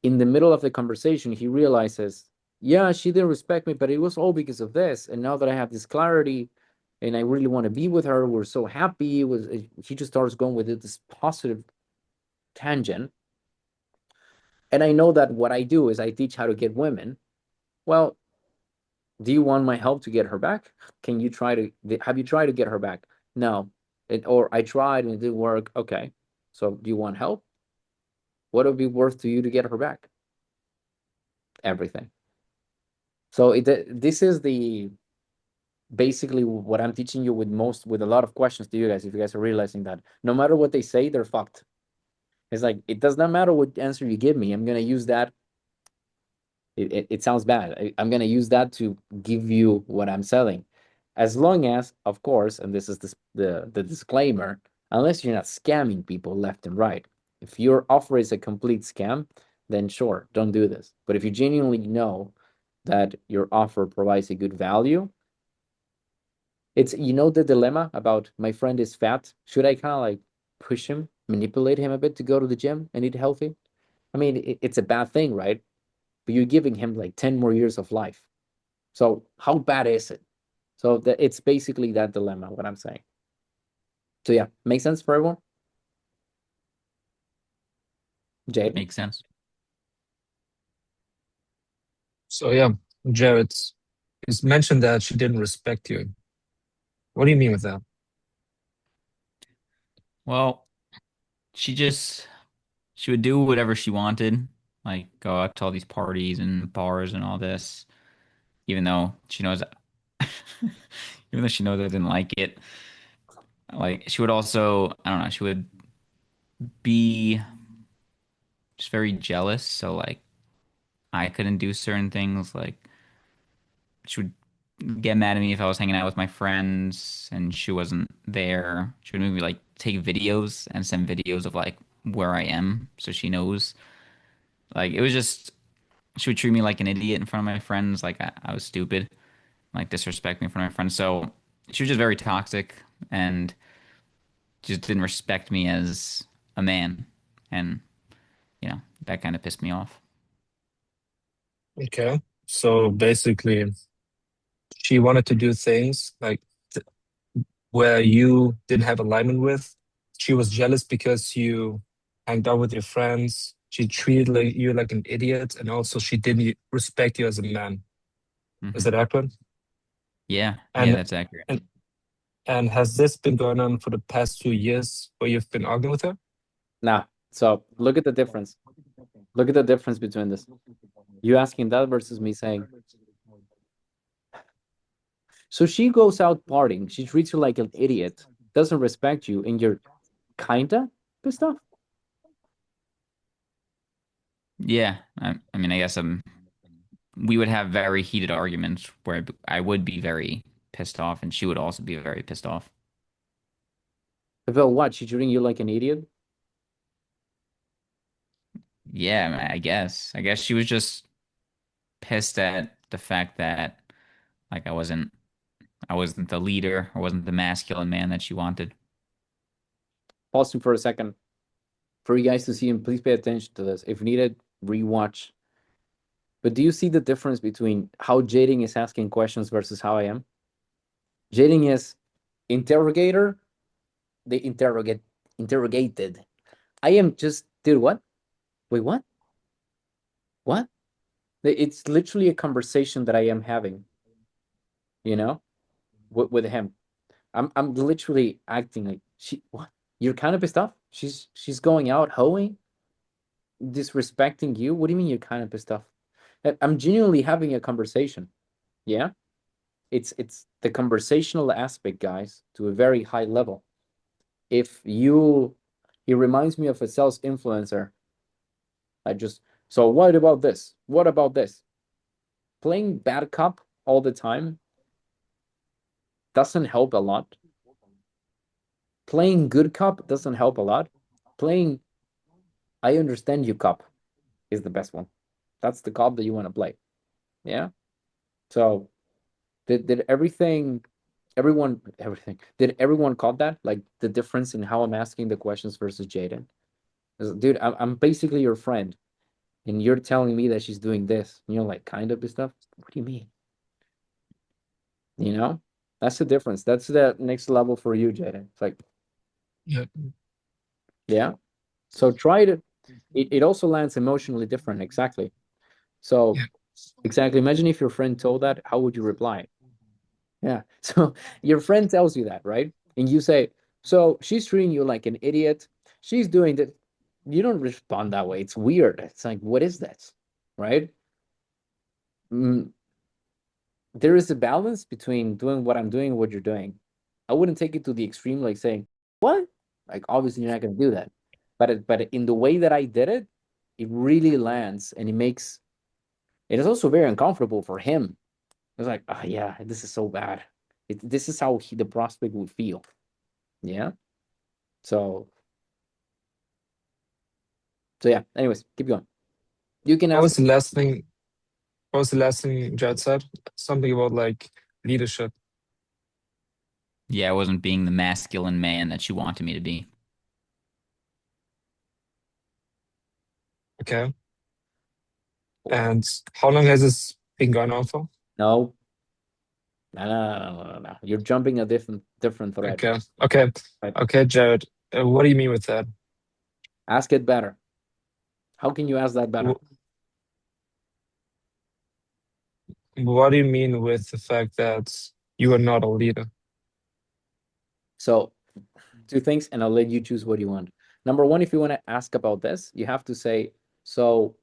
in the middle of the conversation, he realizes, yeah, she didn't respect me, but it was all because of this. And now that I have this clarity and I really want to be with her, we're so happy. He just starts going with this positive tangent. And I know that what I do is I teach how to get women. Well, do you want my help to get her back? Have you tried to get her back? No. Or I tried and it didn't work. Okay. So do you want help? What would be worth to you to get her back? Everything. So this is basically what I'm teaching you with a lot of questions to you guys. If you guys are realizing that no matter what they say, they're fucked. It's like, it does not matter what answer you give me. I'm going to use that. It sounds bad. I'm going to use that to give you what I'm selling. As long as, of course, and this is the disclaimer, unless you're not scamming people left and right. If your offer is a complete scam, then sure, don't do this. But if you genuinely know that your offer provides a good value, it's, the dilemma about my friend is fat. Should I kind of like push him, manipulate him a bit to go to the gym and eat healthy? I mean, it's a bad thing, right? But you're giving him like 10 more years of life. So how bad is it? So it's basically that dilemma, what I'm saying. So yeah, make sense for everyone? Jade? Makes sense. So yeah, Jared, it's mentioned that she didn't respect you. What do you mean with that? Well, she would do whatever she wanted, like go out to all these parties and bars and all this, even though she knows, even though she knows I didn't like it. Like she would also, I don't know, she would be just very jealous. So like I couldn't do certain things. Like she would get mad at me if I was hanging out with my friends and she wasn't there. She would maybe like take videos and send videos of like where I am so she knows. Like it was just she would treat me like an idiot in front of my friends, like I was stupid, like disrespect me in front of my friends. So she was just very toxic and just didn't respect me as a man. And, that kind of pissed me off. Okay. So basically, she wanted to do things like where you didn't have alignment with. She was jealous because you hanged out with your friends. She treated you like an idiot, and also she didn't respect you as a man. Is Hmm. that accurate? Yeah, yeah, And that's accurate. and and has this been going on for the past 2 years where you've been arguing with her? Now, so look at the difference. Look at the difference between this. You asking that versus me saying, so she goes out partying, she treats you like an idiot, doesn't respect you, and you're kinda pissed off. Yeah, I mean, I guess we would have very heated arguments where I would be very pissed off and she would also be very pissed off. About what? She treating you like an idiot? Yeah, I mean, I guess she was just pissed at the fact that like I wasn't the leader, I wasn't the masculine man that she wanted. Pausing for a second for you guys to see, and please pay attention to this. If needed, rewatch. But do you see the difference between how Jading is asking questions versus how I am? Jading is interrogator, they interrogated. I am just, dude, what? Wait, what? What? It's literally a conversation that I am having, you know, with him. I'm literally acting like what? You're kind of pissed off? She's going out hoeing, disrespecting you. What do you mean you're kind of pissed off? I'm genuinely having a conversation. Yeah. It's the conversational aspect, guys, to a very high level. If you It reminds me of a sales influencer. So what about this? What about this? Playing bad cop all the time doesn't help a lot. Playing good cop doesn't help a lot. Playing I understand you cop is the best one. That's the cop that you want to play. Yeah. So did everyone caught that? Like the difference in how I'm asking the questions versus Jaden? Dude, I'm basically your friend. and you're telling me that she's doing this, and you're like, kind of stuff. What do you mean? You know, that's the difference. That's the next level for you, Jaden. It's like, Yeah. yeah. So try to. It also lands emotionally different. Exactly. So Yeah. exactly. Imagine if your friend told that, how would you reply? Yeah. So your friend tells you that, right? And you say, so she's treating you like an idiot. She's doing that. You don't respond that way. It's weird. It's like, what is that? Right? Mm, there is a balance between doing what I'm doing and what you're doing. I wouldn't take it to the extreme, like saying, what? Like, obviously, you're not going to do that. But in the way that I did it, it really lands and it is also very uncomfortable for him. It's like, oh, yeah, this is so bad. This is how the prospect would feel. Yeah. So, so yeah. Anyways, keep going. You can What ask. was the last thing? What was the last thing Jad said? Something about like leadership. Yeah, I wasn't being the masculine man that she wanted me to be. Okay. And how long has this been going on for? No, no. You're jumping a different thread. Okay. Okay. Right. Okay, Jared. What do you mean with that? Ask it better. How can you ask that better? What do you mean with the fact that you are not a leader? So, two things, and I'll let you choose what you want. Number one, if you want to ask about this, you have to say, so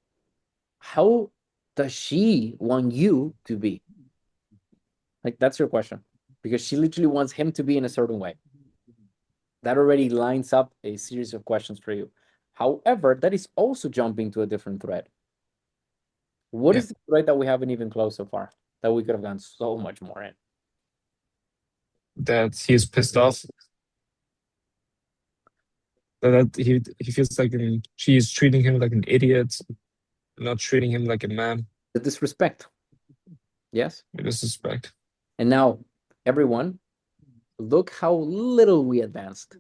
how does she want you to be? Like, that's your question. Because she literally wants him to be in a certain way. That already lines up a series of questions for you. However, that is also jumping to a different thread. What Yeah. is the thread that we haven't even closed so far that we could have gone so much more in? That he's pissed off. That he feels like she's treating him like an idiot, not treating him like a man. The disrespect. Yes. With disrespect. And now, everyone, look how little we advanced.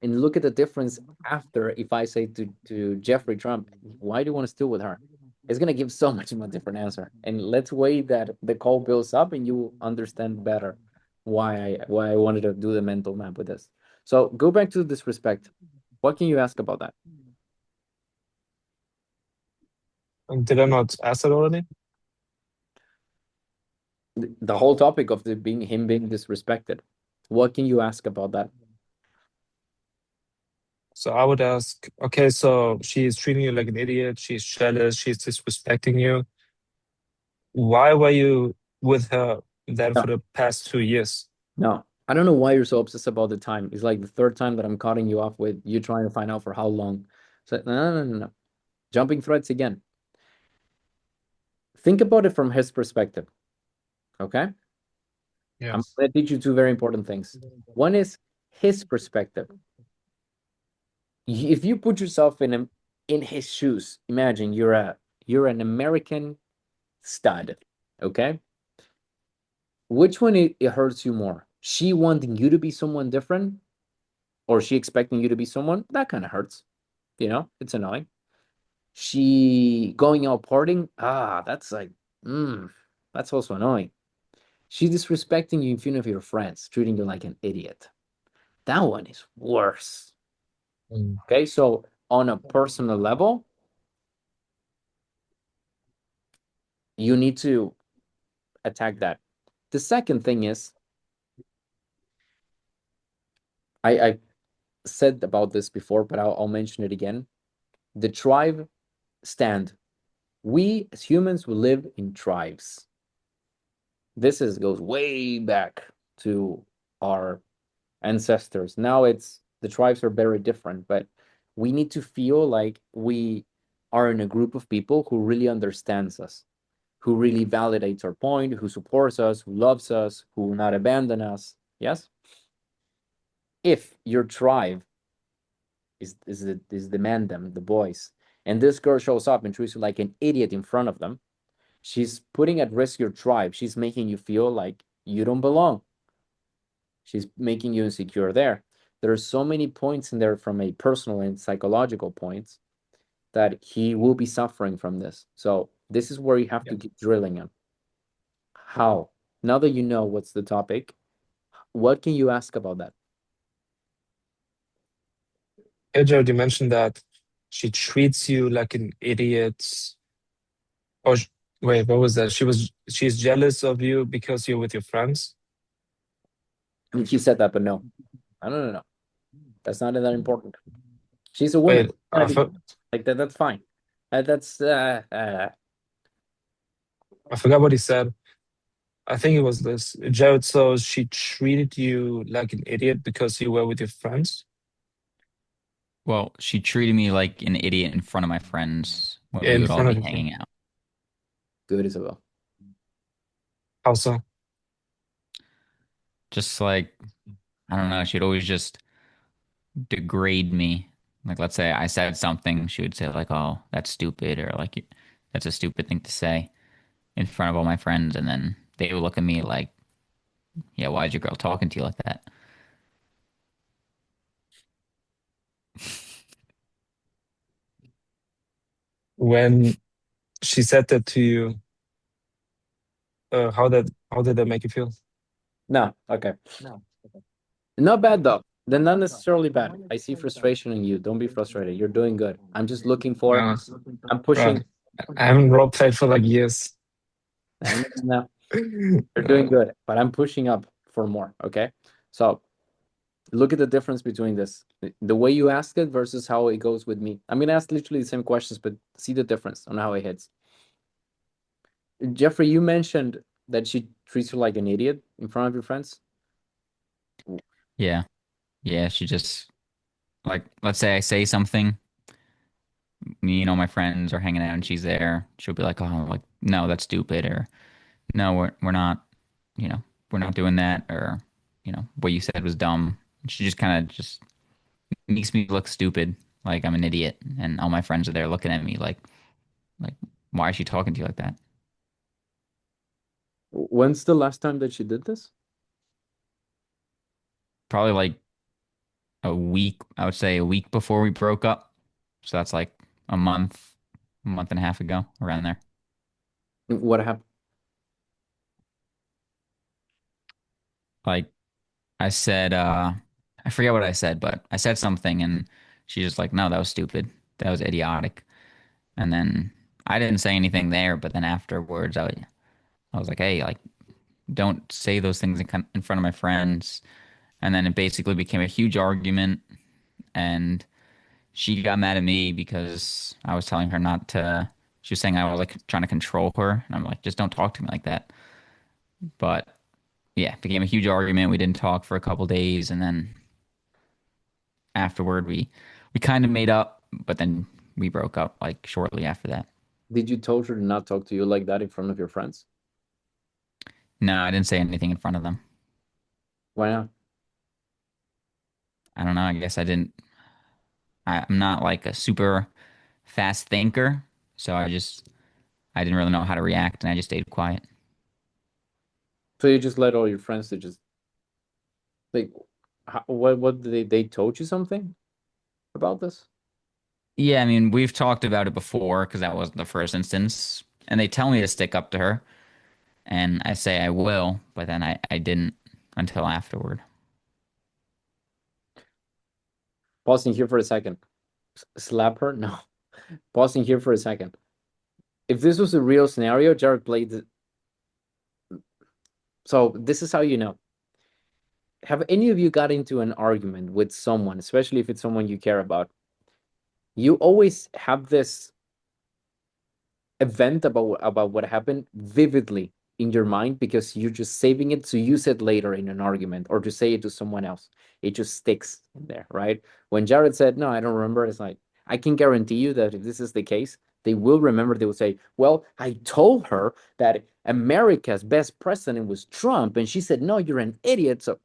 And look at the difference after if I say to Jeffrey Trump, why do you want to steal with her? It's going to give so much of a different answer. And let's wait that the call builds up and you will understand better why I wanted to do the mental map with this. So go back to disrespect. What can you ask about that? Did I not ask that already? The whole topic of him being disrespected. What can you ask about that? So I would ask, okay, so she's treating you like an idiot, she's jealous, she's disrespecting you. Why were you with her then No, for the past 2 years? no. I don't know why you're so obsessed about the time. It's like the third time that I'm cutting you off with you trying to find out for how long. So no. Jumping threads again. Think about it from his perspective. Okay? I'm Yes. going to teach you two very important things. One is his perspective. If you put yourself in his shoes, imagine you're an American stud, okay? Which one it hurts you more? She wanting you to be someone different, or she expecting you to be someone? That kind of hurts. You know, it's annoying. She going out partying, that's like, that's also annoying. She's disrespecting you in front of your friends, treating you like an idiot. That one is worse. Mm. Okay, so on a personal level, you need to attack that. The second thing is, I said about this before, but I'll mention it again. The tribe stand. We as humans, we live in tribes. This goes way back to our ancestors. Now it's the tribes are very different, but we need to feel like we are in a group of people who really understands us, who really validates our point, who supports us, who loves us, who will not abandon us. Yes? If your tribe is the man, them, the boys, and this girl shows up and treats you like an idiot in front of them, she's putting at risk your tribe. She's making you feel like you don't belong. She's making you insecure there. There are so many points in there from a personal and psychological points that he will be suffering from this. So this is where you have to keep drilling him. How? Now that you know what's the topic, what can you ask about that? Hey, Jared, you mentioned that she treats you like an idiot. Or wait, what was that? She's jealous of you because you're with your friends. I mean, he said that, but no. No. That's not that important. She's a woman. Wait, Gonna be like that. That's fine. That's I forgot what he said. I think it was this. Jared, so she treated you like an idiot because you were with your friends? Well, she treated me like an idiot in front of my friends when Yeah, we in would all front of be your friends. hanging out. good, Isabel. How so? Just like, I don't know, she'd always just degrade me. Like, let's say I said something, she would say, like, oh, that's stupid, or like, that's a stupid thing to say in front of all my friends. And then they would look at me like, yeah, why is your girl talking to you like that? When she said that to you, how did that make you feel? No, okay. Not bad though. Then not necessarily bad. I see frustration in you. Don't be frustrated. You're doing good. I'm just looking for. Uh, I'm pushing. I haven't role played for like years. No, you're doing good, but I'm pushing up for more. Okay, so look at the difference between this, the way you ask it versus how it goes with me. I'm gonna ask literally the same questions, but see the difference on how it hits. Jeffrey, you mentioned that she treats you like an idiot in front of your friends. Yeah. Yeah. She just, like, let's say I say something, my friends are hanging out and she's there. She'll be like, oh, like, no, that's stupid. Or, no, we're not, you know, we're not doing that. Or, what you said was dumb. She just kind of just makes me look stupid, like I'm an idiot, and all my friends are there looking at me like, why is she talking to you like that? When's the last time that she did this? Probably like a week, I would say a week before we broke up. So that's like a month and a half ago, around there. What happened? Like I said, I forget what I said, but I said something and she's just like, no, that was stupid. That was idiotic. And then I didn't say anything there, but then afterwards, I was like, hey, like, don't say those things in front of my friends. And then it basically became a huge argument. And she got mad at me because I was telling her not to. She was saying I was like trying to control her. And I'm like, just don't talk to me like that. But yeah, it became a huge argument. We didn't talk for a couple days. And then afterward, we kind of made up, but then we broke up like shortly after that. Did you told her to not talk to you like that in front of your friends? No, I didn't say anything in front of them. Why not? I don't know. I guess I didn't. I'm not like a super fast thinker, so I didn't really know how to react, and I just stayed quiet. So you just let all your friends to just like, what they told you something about this? Yeah, I mean, we've talked about it before because that wasn't the first instance, and they tell me to stick up to her, and I say I will, but then I didn't until afterward. Pausing here for a second. Slap her? No. Pausing here for a second. If this was a real scenario, Jared played. So this is how you know. Have any of you got into an argument with someone, especially if it's someone you care about? You always have this event about what happened vividly in your mind because you're just saving it to use it later in an argument or to say it to someone else. It just sticks in there, right? When Jared said, no, I don't remember, it's like, I can guarantee you that if this is the case, they will remember. They will say, well, I told her that America's best president was Trump, and she said, no, you're an idiot. So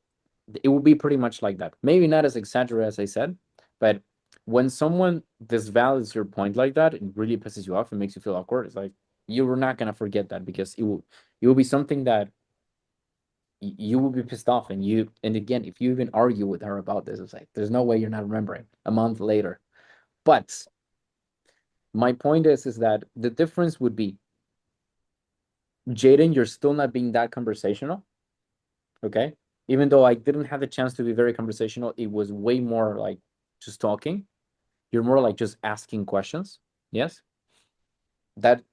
it will be pretty much like that. Maybe not as exaggerated as I said, but when someone disvalues your point like that, it really pisses you off and makes you feel awkward. It's like you're not gonna forget that because it will be something that you will be pissed off, and again, if you even argue with her about this, it's like there's no way you're not remembering a month later. But My point is that the difference would be, Jaden, you're still not being that conversational. Okay. Even though I didn't have the chance to be very conversational, it was way more like just talking. You're more like just asking questions. Yes. That,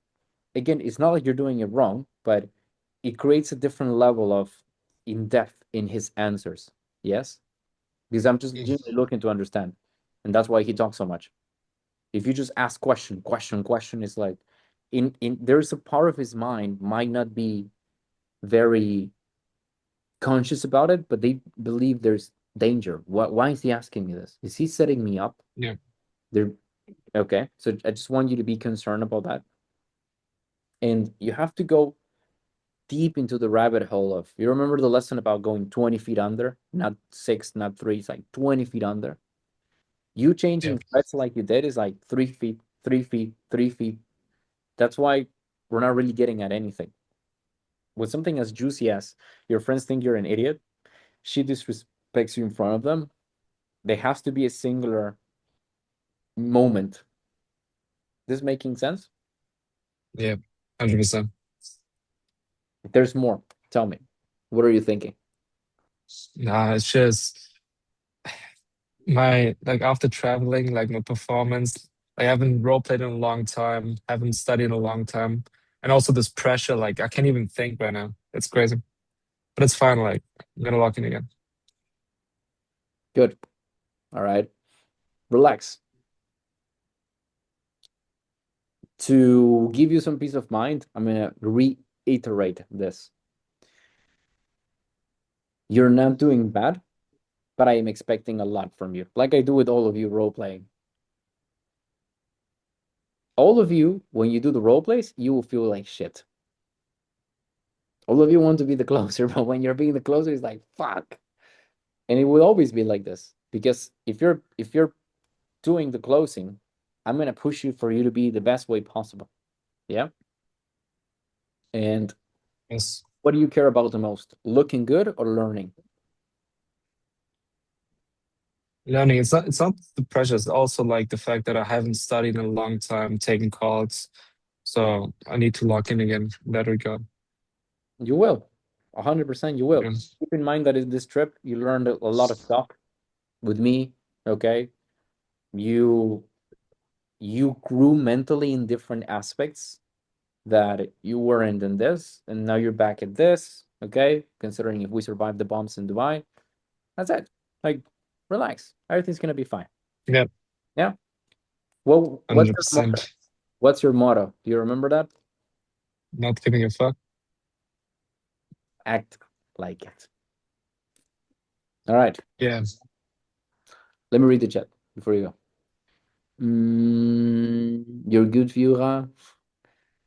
again, it's not like you're doing it wrong, but it creates a different level of in depth in his answers. Yes. Because I'm just genuinely looking to understand. And that's why he talks so much. If you just ask question, it's like in there's a part of his mind might not be very conscious about it, but they believe there's danger. Why is he asking me this? Is he setting me up? Yeah. They're okay. So I just want you to be concerned about that. And you have to go deep into the rabbit hole of, you remember the lesson about going 20 feet under, not 6, not 3, it's like 20 feet under. You changing threats like you did is like 3 feet, 3 feet, 3 feet. That's why we're not really getting at anything. With something as juicy as your friends think you're an idiot, she disrespects you in front of them, there has to be a singular moment. This making sense? Yeah. 100%. There's more. Tell me. What are you thinking? Nah, it's just my like after traveling, like my performance. I haven't role played in a long time, haven't studied in a long time. And also this pressure, like I can't even think right now. It's crazy. But it's fine, like I'm gonna lock in again. Good. All right. Relax. To give you some peace of mind, I'm going to reiterate this. You're not doing bad, but I am expecting a lot from you, like I do with all of you role playing. All of you, when you do the role plays, you will feel like shit. All of you want to be the closer, but when you're being the closer, it's like fuck. And it will always be like this, because if you're doing the closing, I'm gonna push you for you to be the best way possible. Yeah. And Yes. what do you care about the most? Looking good or learning? Learning. It's not the pressure, it's also like the fact that I haven't studied in a long time, taking calls. So I need to lock in again in that regard. You will. 100% you will. Yes. Keep in mind that in this trip, you learned a lot of stuff with me. Okay. You you grew mentally in different aspects that you weren't in this, and now you're back at this. Okay. Considering if we survive the bombs in Dubai, that's it. Like, relax. Everything's gonna be fine. Yeah, Yeah. Well, what's your motto? 100%. What's your motto? Do you remember that? Not giving a fuck. Act like it. All right. Yeah. Let me read the chat before you go. You're good, Fiora.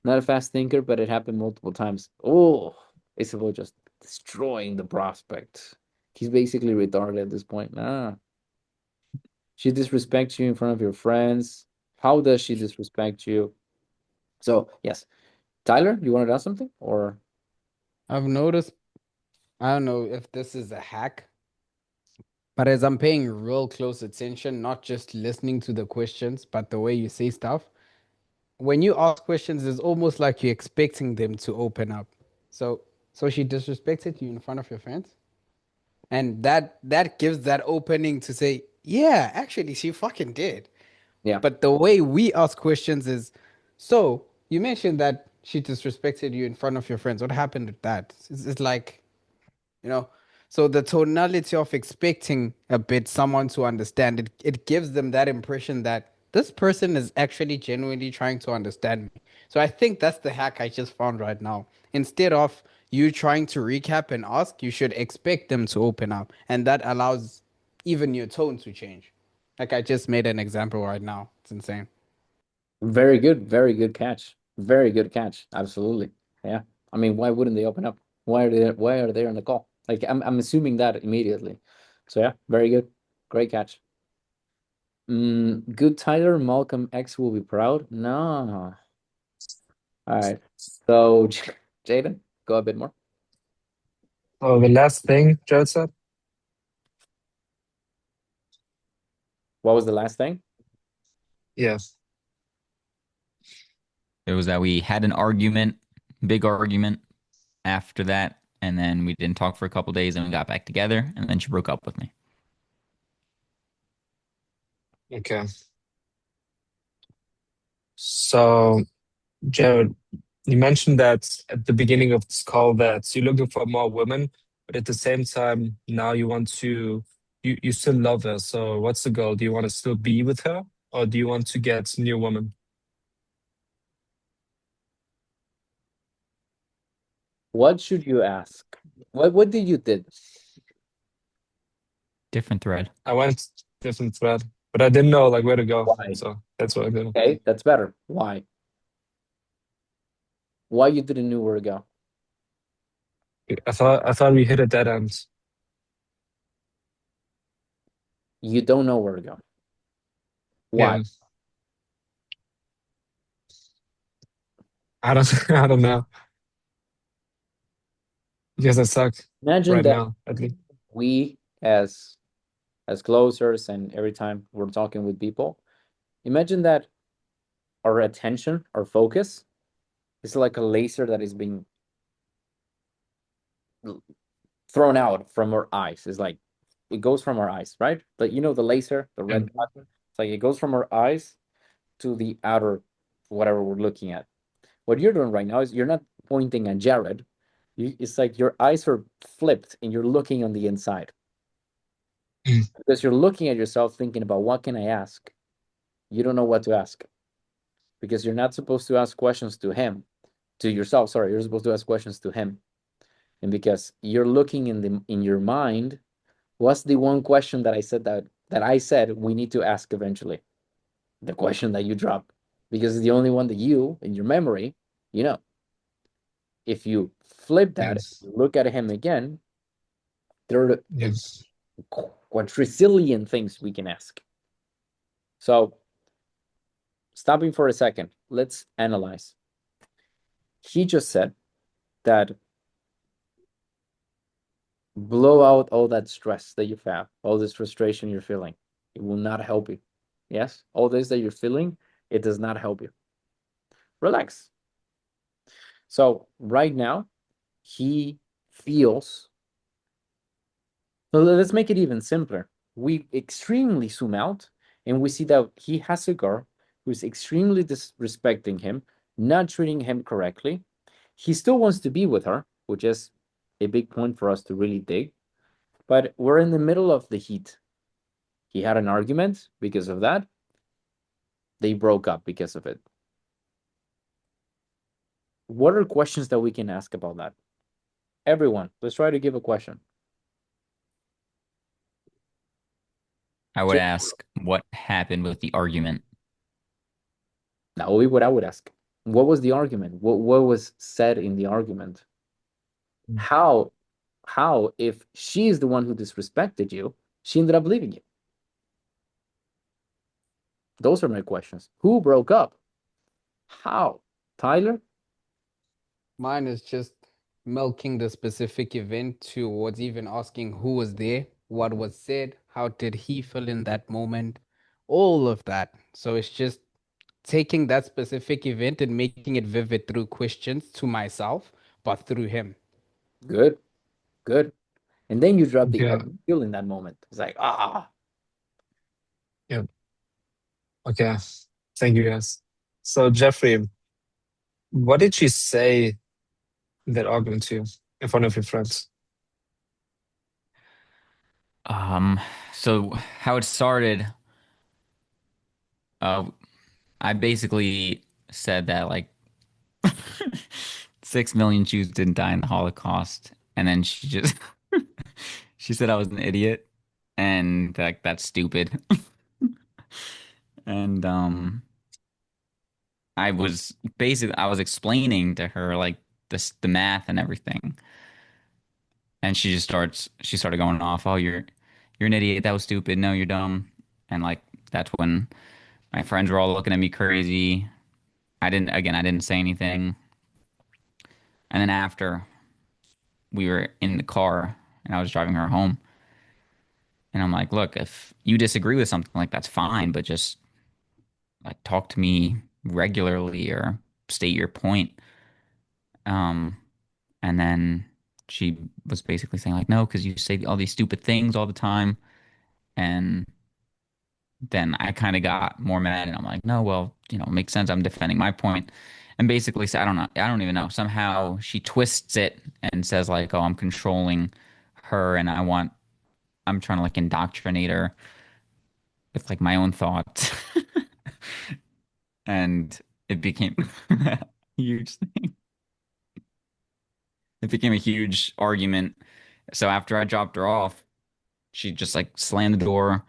Not a fast thinker, but it happened multiple times. Oh, Isabel just destroying the prospect. He's basically retarded at this point. Ah. She disrespects you in front of your friends. How does she disrespect you? So, yes. Tyler, you wanted to ask something? Or I've noticed, I don't know if this is a hack, but as I'm paying real close attention, not just listening to the questions, but the way you say stuff, when you ask questions, it's almost like you're expecting them to open up. So, so she disrespected you in front of your friends, and that gives that opening to say, yeah, actually, she fucking did. yeah. But the way we ask questions is, so you mentioned that she disrespected you in front of your friends. What happened with that? It's like, you know, so the tonality of expecting a bit someone to understand it, it gives them that impression that this person is actually genuinely trying to understand me. So I think that's the hack I just found right now. Instead of you trying to recap and ask, you should expect them to open up, and that allows even your tone to change. Like I just made an example right now. It's insane. Very good. Very good catch. Very good catch. Absolutely. Yeah. I mean, why wouldn't they open up? Why are they on the call? Like I'm assuming that immediately. So yeah, very good. Great catch. Good Tyler, Malcolm X will be proud. No. All right. So Jaden, go a bit more. Oh, the last thing Jared said. What was the last thing? Yes. It was that we had an argument, big argument after that, and then we didn't talk for a couple days, and we got back together, and then she broke up with me. Okay. So, Jared, you mentioned that at the beginning of this call that you're looking for more women, but at the same time, now you want to, you still love her. So, what's the goal? Do you want to still be with her, or do you want to get new women? What should you ask? What did you did? Different thread. I went different thread, but I didn't know like where to go. Why? So that's what I did. Okay, that's better. Why? Why you didn't know where to go? I thought we hit a dead end. You don't know where to go. Why? Yeah, I don't I don't know. Because I suck Imagine right that now, at least. we as closers and every time we're talking with people, imagine that our attention, our focus is like a laser that is being thrown out from our eyes. It's like it goes from our eyes, right? But you know the laser, the Yeah, red dot, it's like it goes from our eyes to the outer whatever we're looking at. What you're doing right now is you're not pointing at Jared. It's like your eyes are flipped and you're looking on the inside mm, because you're looking at yourself thinking about what can I ask? You don't know what to ask because you're not supposed to ask questions to him, to yourself. Sorry, you're supposed to ask questions to him. And because you're looking in your mind, what's the one question that I said we need to ask eventually? The question that you drop, because it's the only one that you in your memory, you know. If you flip that, yes, look at him again, there are yes, quadrillion things we can ask. So, stopping for a second, let's analyze. He just said that blow out all that stress that you have, all this frustration you're feeling. It will not help you. Yes, all this that you're feeling, it does not help you. Relax. So, right now, he feels. So let's make it even simpler. We extremely zoom out and we see that he has a girl who's extremely disrespecting him, not treating him correctly. He still wants to be with her, which is a big point for us to really dig. But we're in the middle of the heat. He had an argument because of that. They broke up because of it. What are questions that we can ask about that? Everyone, let's try to give a question. I would ask what happened with the argument. That would be what I would ask. What was the argument? What was said in the argument? mm, How if she is the one who disrespected you, she ended up leaving you? Those are my questions. Who broke up? How? Tyler? Mine is just milking the specific event towards even asking who was there, what was said, how did he feel in that moment, all of that. So it's just taking that specific event and making it vivid through questions to myself, but through him. Good, good. And then you drop the yeah, feel in that moment. It's like, ah, yeah. Okay. Thank you, guys. So, Jeffrey, what did she say in that argument to you in front of your friends? Um, so how it started, uh, I basically said that like 6 million Jews didn't die in the Holocaust, and then she just she said I was an idiot and like that's stupid. And I was explaining to her like the math and everything, and she started going off, "Oh, you're an idiot. That was stupid. No, you're dumb." And like that's when my friends were all looking at me crazy. I didn't say anything. And then after we were in the car and I was driving her home, and I'm like, look, if you disagree with something, like that's fine, but just like talk to me regularly or state your point. Um, and then she was basically saying like, no, because you say all these stupid things all the time. And then I kind of got more mad and I'm like, no, well, it makes sense. I'm defending my point. And basically, I don't know. I don't even know. Somehow she twists it and says like, oh, I'm controlling her and I'm trying to like indoctrinate her with like my own thoughts. And it became a huge thing. It became a huge argument. So after I dropped her off, she just like slammed the door,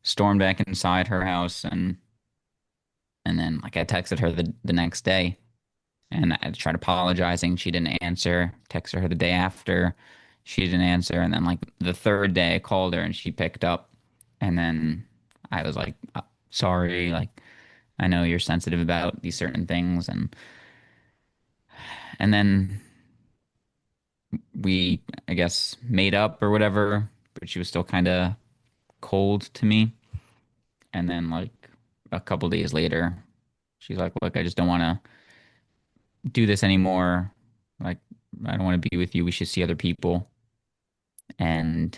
stormed back inside her house, and then like I texted her the next day and I tried apologizing. She didn't answer. Texted her the day after. She didn't answer. And then like the third day I called her and she picked up. And then I was like, sorry, like I know you're sensitive about these certain things and then we I guess made up or whatever, but she was still kind of cold to me. And then like a couple days later, she's like, look, I just don't want to do this anymore. Like, I don't want to be with you. We should see other people. And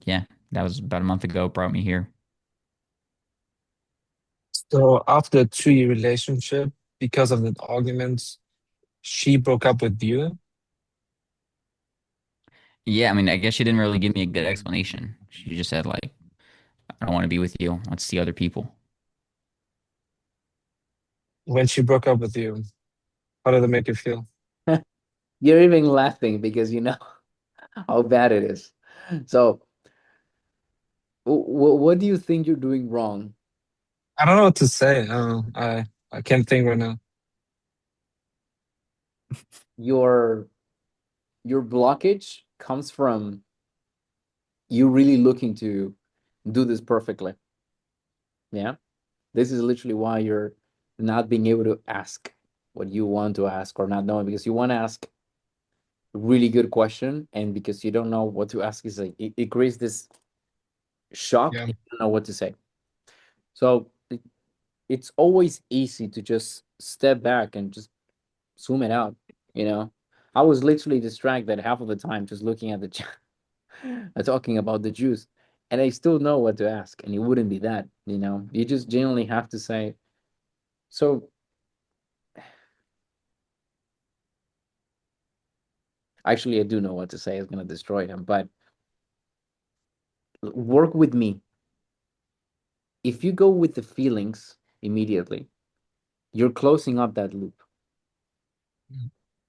yeah, that was about a month ago. Brought me here. So after a 2-year relationship, because of the arguments, she broke up with you. Yeah, I mean, I guess she didn't really give me a good explanation. She just said like, I don't want to be with you. Let's see other people. When she broke up with you, how did it make you feel? You're even laughing because you know how bad it is. So, what do you think you're doing wrong? I don't know what to say. I can't think right now. Your your blockage comes from you really looking to do this perfectly. Yeah. This is literally why you're not being able to ask what you want to ask or not knowing because you want to ask a really good question and because you don't know what to ask is like it creates this shock Yeah. and you don't know what to say. So it's always easy to just step back and just zoom it out, you know. I was literally distracted half of the time just looking at the chat talking about the Jews. And I still know what to ask, and it wouldn't be that, you know. You just genuinely have to say, so actually I do know what to say, it's gonna destroy him, but work with me. If you go with the feelings immediately, you're closing up that loop.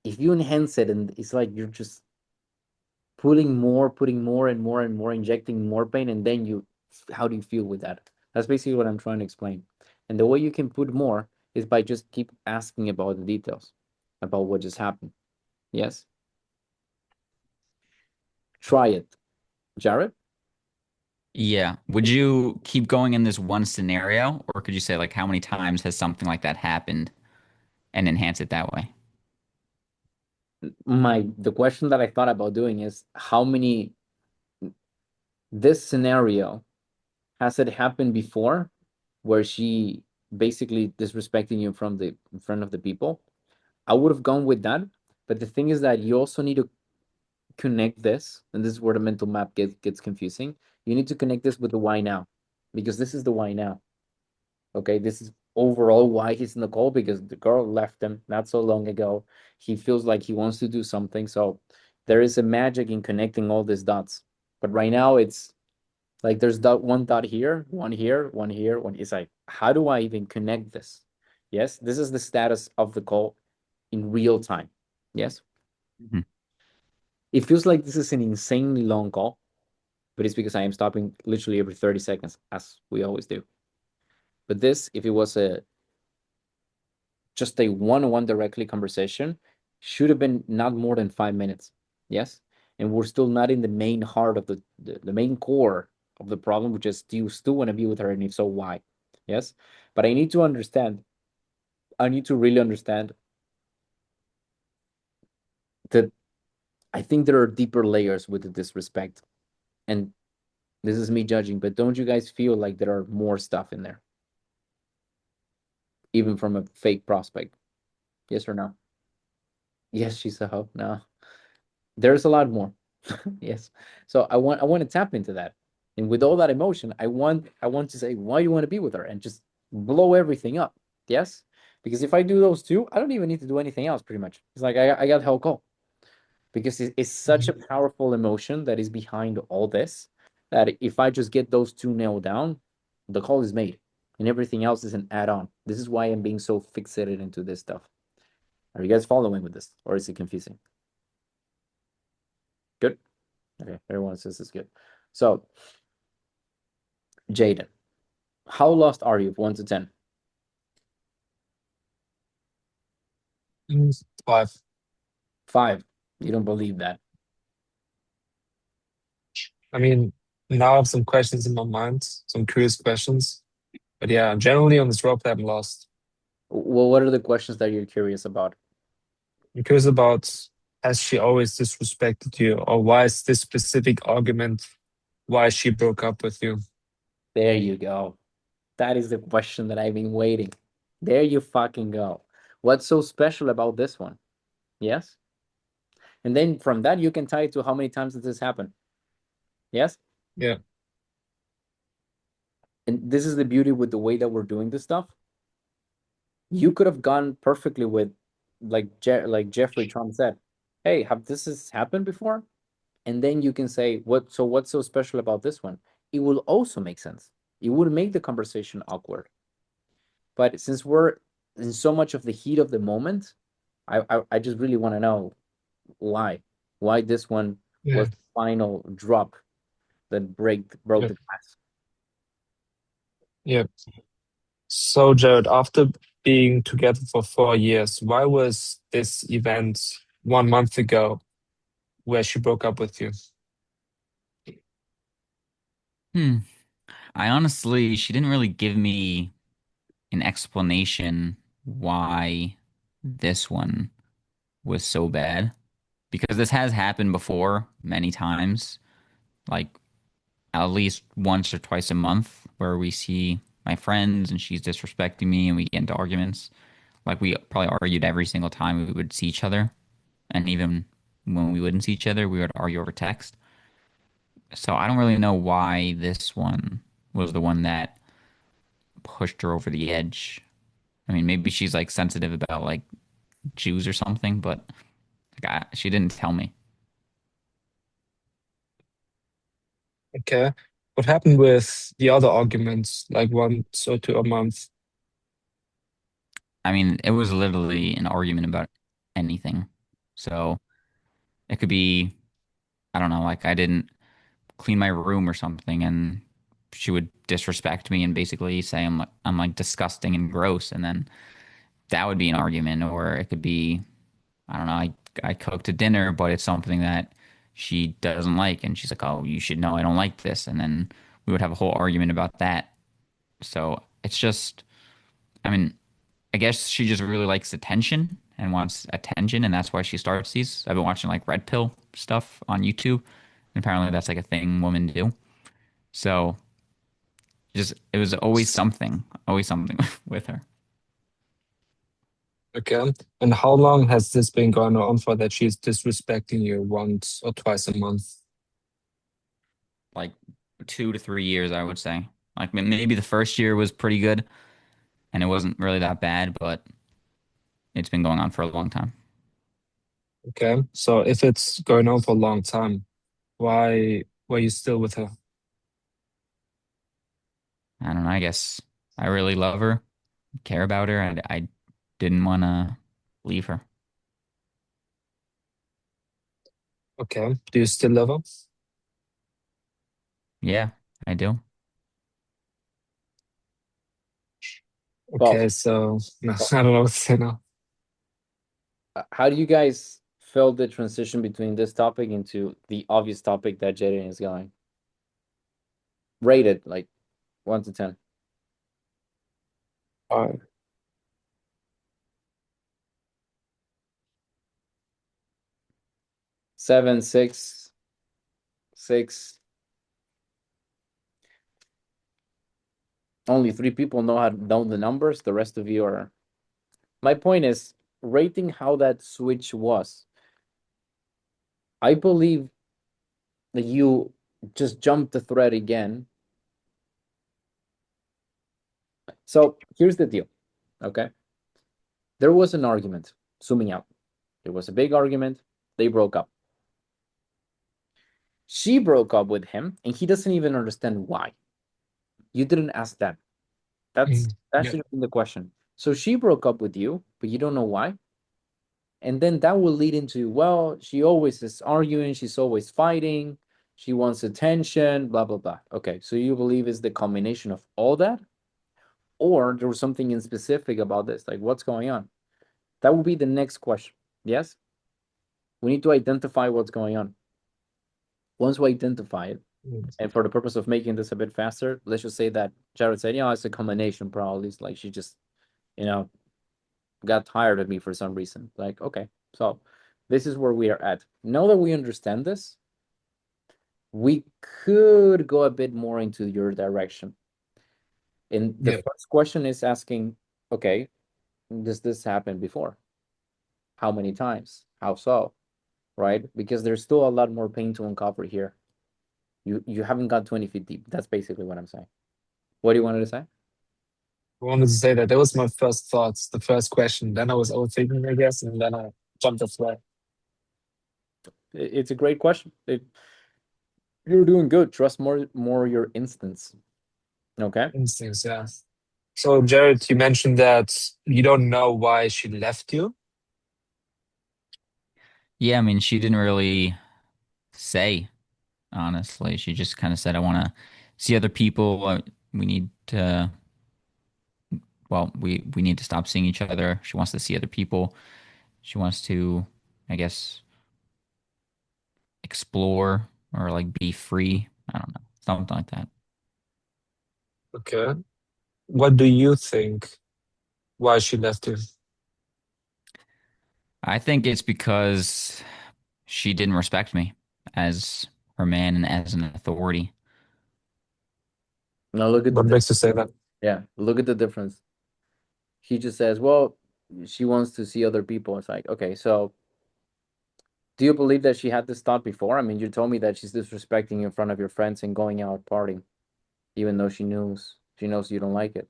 If you enhance it and it's like you're just putting more and more and more, injecting more pain, and then how do you feel with that? That's basically what I'm trying to explain. And the way you can put more is by just keep asking about the details, about what just happened. Yes? Try it. Jared? Yeah. Would you keep going in this one scenario, or could you say like how many times has something like that happened and enhance it that way? The question that I thought about doing is how many this scenario has it happened before where she basically disrespecting you in front of the people? I would have gone with that. But the thing is that you also need to connect this, and this is where the mental map gets confusing. You need to connect this with the why now, because this is the why now. Okay, this is overall why he's in the call because the girl left him not so long ago. He feels like he wants to do something. So there is a magic in connecting all these dots. But right now it's like there's dot here, one here, one here, one. It's like, how do I even connect this? Yes, this is the status of the call in real time. Yes. Mhm. It feels like this is an insanely long call, but it's because I am stopping literally every 30 seconds, as we always do. But this, if it was just a one-on-one directly conversation, should have been not more than 5 minutes. Yes. And we're still not in the main heart of the main core of the problem, which is do you still want to be with her? And if so, why? Yes. But I need to understand, I need to really understand that I think there are deeper layers with the disrespect. And this is me judging, but don't you guys feel like there are more stuff in there? even from a fake prospect? Yes or no? Yes, she's a hoe. No, there's a lot more. Yes. So I want to tap into that, and with all that emotion, I want to say why you want to be with her and just blow everything up. Yes, because if I do those two, I don't even need to do anything else. Pretty much, it's like I got hell call, because it's such a powerful emotion that is behind all this, that if I just get those two nailed down, the call is made, and everything else is an add-on. This is why I'm being so fixated into this stuff. Are you guys following with this, or is it confusing? Good. Okay, everyone says it's good. So, Jaden, how lost are you, 1 to 10? 5. 5. You don't believe that. I mean, now I have some questions in my mind, some curious questions. But yeah, generally on this roleplay, I'm lost. Well, what are the questions that you're curious about? I'm curious about, has she always disrespected you, or why is this specific argument why she broke up with you? There you go. That is the question that I've been waiting. There you fucking go. What's so special about this one? Yes? And then from that, you can tie it to how many times did this happen? Yes? Yeah. And this is the beauty with the way that we're doing this stuff. You could have gone perfectly with, like Jeffrey Trump said, hey, have this has happened before? And then you can say, what's so special about this one? It will also make sense. It would make the conversation awkward. But since we're in so much of the heat of the moment, I just really want to know why this one Yeah. was the final drop that broke Yeah. the glass. Yeah. So, Jared, after being together for 4 years, why was this event 1 month ago where she broke up with you? I honestly, she didn't really give me an explanation why this one was so bad. Because this has happened before many times, like at least once or twice a month, where we see my friends and she's disrespecting me and we get into arguments. Like we probably argued every single time we would see each other. And even when we wouldn't see each other, we would argue over text. So I don't really know why this one was the one that pushed her over the edge. I mean, maybe she's like sensitive about like Jews or something, but like she didn't tell me. Okay. What happened with the other arguments, like once or two a month? I mean, it was literally an argument about anything. So it could be, I don't know, like I didn't clean my room or something, and she would disrespect me and basically say I'm like disgusting and gross, and then that would be an argument. Or it could be, I don't know, I cooked a dinner, but it's something that she doesn't like, and she's like, "Oh, you should know I don't like this," and then we would have a whole argument about that. So it's just, I mean, I guess she just really likes attention and wants attention, and that's why she starts these. I've been watching like red pill stuff on YouTube, and apparently that's like a thing women do. So just it was always something with her. Okay. And how long has this been going on for, that she's disrespecting you once or twice a month? Like 2 to 3 years, I would say. Like maybe the first year was pretty good, and it wasn't really that bad, but it's been going on for a long time. Okay. So if it's going on for a long time, why were you still with her? I don't know. I guess I really love her, care about her. I didn't want to leave her. Okay. Do you still love her? Yeah, I do. Well, Okay. So no, I don't know what to say now. how do you guys feel the transition between this topic into the obvious topic that Jaden is going? Rated like 1 to 10. All right. 7, 6, 6. only 3 people know the numbers. The rest of you are. My point is rating how that switch was. I believe that you just jumped the thread again. So here's the deal, okay? There was an argument, zooming out. There was a big argument. They broke up. She broke up with him, and he doesn't even understand why. You didn't ask that. That Yeah. should have been the question. So she broke up with you, but you don't know why. And then that will lead into, well, she always is arguing, she's always fighting, she wants attention, blah, blah, blah. Okay, so you believe it's the combination of all that? Or there was something in specific about this, like what's going on? That will be the next question. Yes? We need to identify what's going on. Once we identify it, and for the purpose of making this a bit faster, let's just say that Jared said, it's a combination probably. It's like she just, got tired of me for some reason. Like, okay, so this is where we are at. Now that we understand this, we could go a bit more into your direction. And the Yeah. first question is asking, okay, does this happen before? How many times? How so? Right? Because there's still a lot more pain to uncover here. You haven't got 20 feet deep. That's basically what I'm saying. What do you wanted to say? I wanted to say that was my first thoughts, the first question. Then I was overthinking, I guess, and then I jumped the thread. It's a great question. You're doing good. Trust more your instincts. Okay. Instincts, yeah. So, Jared, you mentioned that you don't know why she left you. Yeah, I mean, she didn't really say, honestly. She just kind of said, I want to see other people. We need to, well, we need to stop seeing each other. She wants to see other people. She wants to, I guess, explore or like be free. I don't know, something like that. Okay. What do you think? Why she left you? I think it's because she didn't respect me as her man and as an authority. Now look at What makes you say that? yeah, look at the difference. He just says, well, she wants to see other people. It's like, okay, so do you believe that she had this thought before? I mean, you told me that she's disrespecting you in front of your friends and going out partying, even though she knows you don't like it.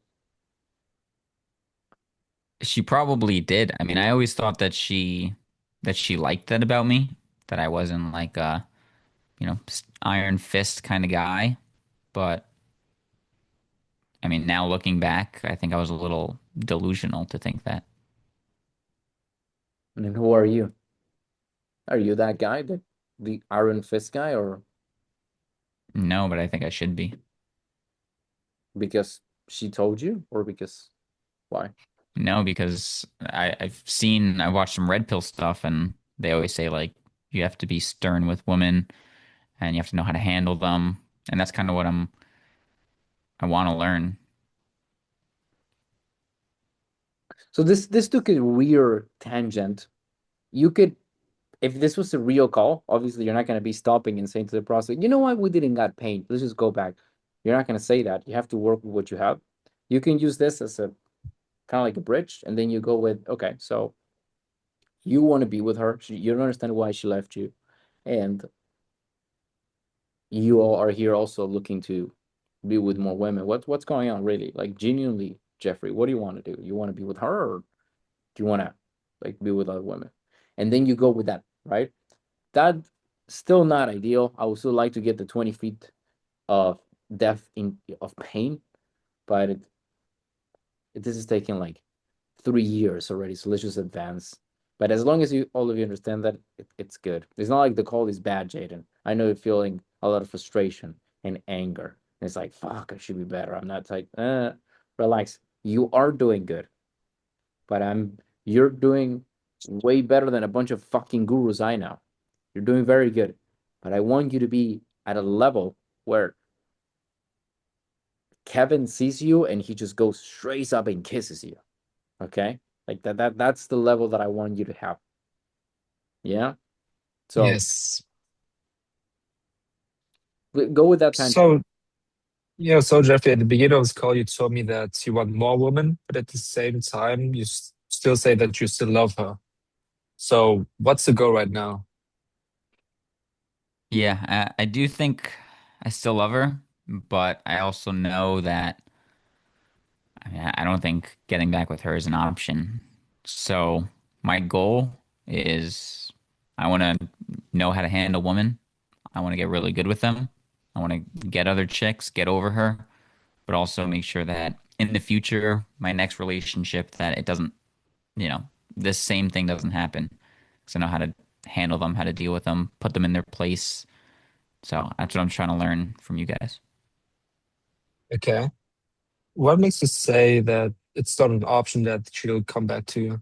She probably did. I mean, I always thought that she liked that about me, that I wasn't like a, iron fist kind of guy. But I mean, now looking back, I think I was a little delusional to think that. And then who are you? Are you that guy, the Iron Fist guy, or No, but I think I should be. because she told you, or because why? No, because I watched some red pill stuff, and they always say like you have to be stern with women, and you have to know how to handle them, and that's kind of what I want to learn. So this took a weird tangent. You could, if this was a real call, obviously you're not going to be stopping and saying to the prospect, you know what, we didn't got paid. Let's just go back. You're not going to say that. You have to work with what you have. You can use this as a kind of like a bridge, and then you go with, okay, so you want to be with her. You don't understand why she left you, and you all are here also looking to be with more women. What's going on really? Like genuinely, Jeffrey, what do you want to do? You want to be with her, or do you want to like be with other women? And then you go with that, right? That still not ideal. I would still like to get the 20 feet of depth of pain, but this is taking like 3 years already. So let's just advance. But as long as you all of you understand that, it's good. It's not like the call is bad, Jaden. I know you're feeling a lot of frustration and anger. And it's like, fuck, I should be better. I'm not like, relax. You are doing good, but you're doing way better than a bunch of fucking gurus I know. You're doing very good, but I want you to be at a level where Kevin sees you and he just goes straight up and kisses you. Okay? Like that's the level that I want you to have. Yeah? So Yes. go with that tangent. So, Yeah, so Jeffrey, at the beginning of this call, you told me that you want more women, but at the same time, you still say that you still love her. So what's the goal right now? Yeah, I do think I still love her, but I also know that I don't think getting back with her is an option. So my goal is I want to know how to handle women. I want to get really good with them. I want to get other chicks, get over her, but also make sure that in the future, my next relationship, that it doesn't, you know, this same thing doesn't happen. Because I know how to handle them, how to deal with them, put them in their place. So that's what I'm trying to learn from you guys. Okay. What makes you say that it's not an option that she'll come back to you?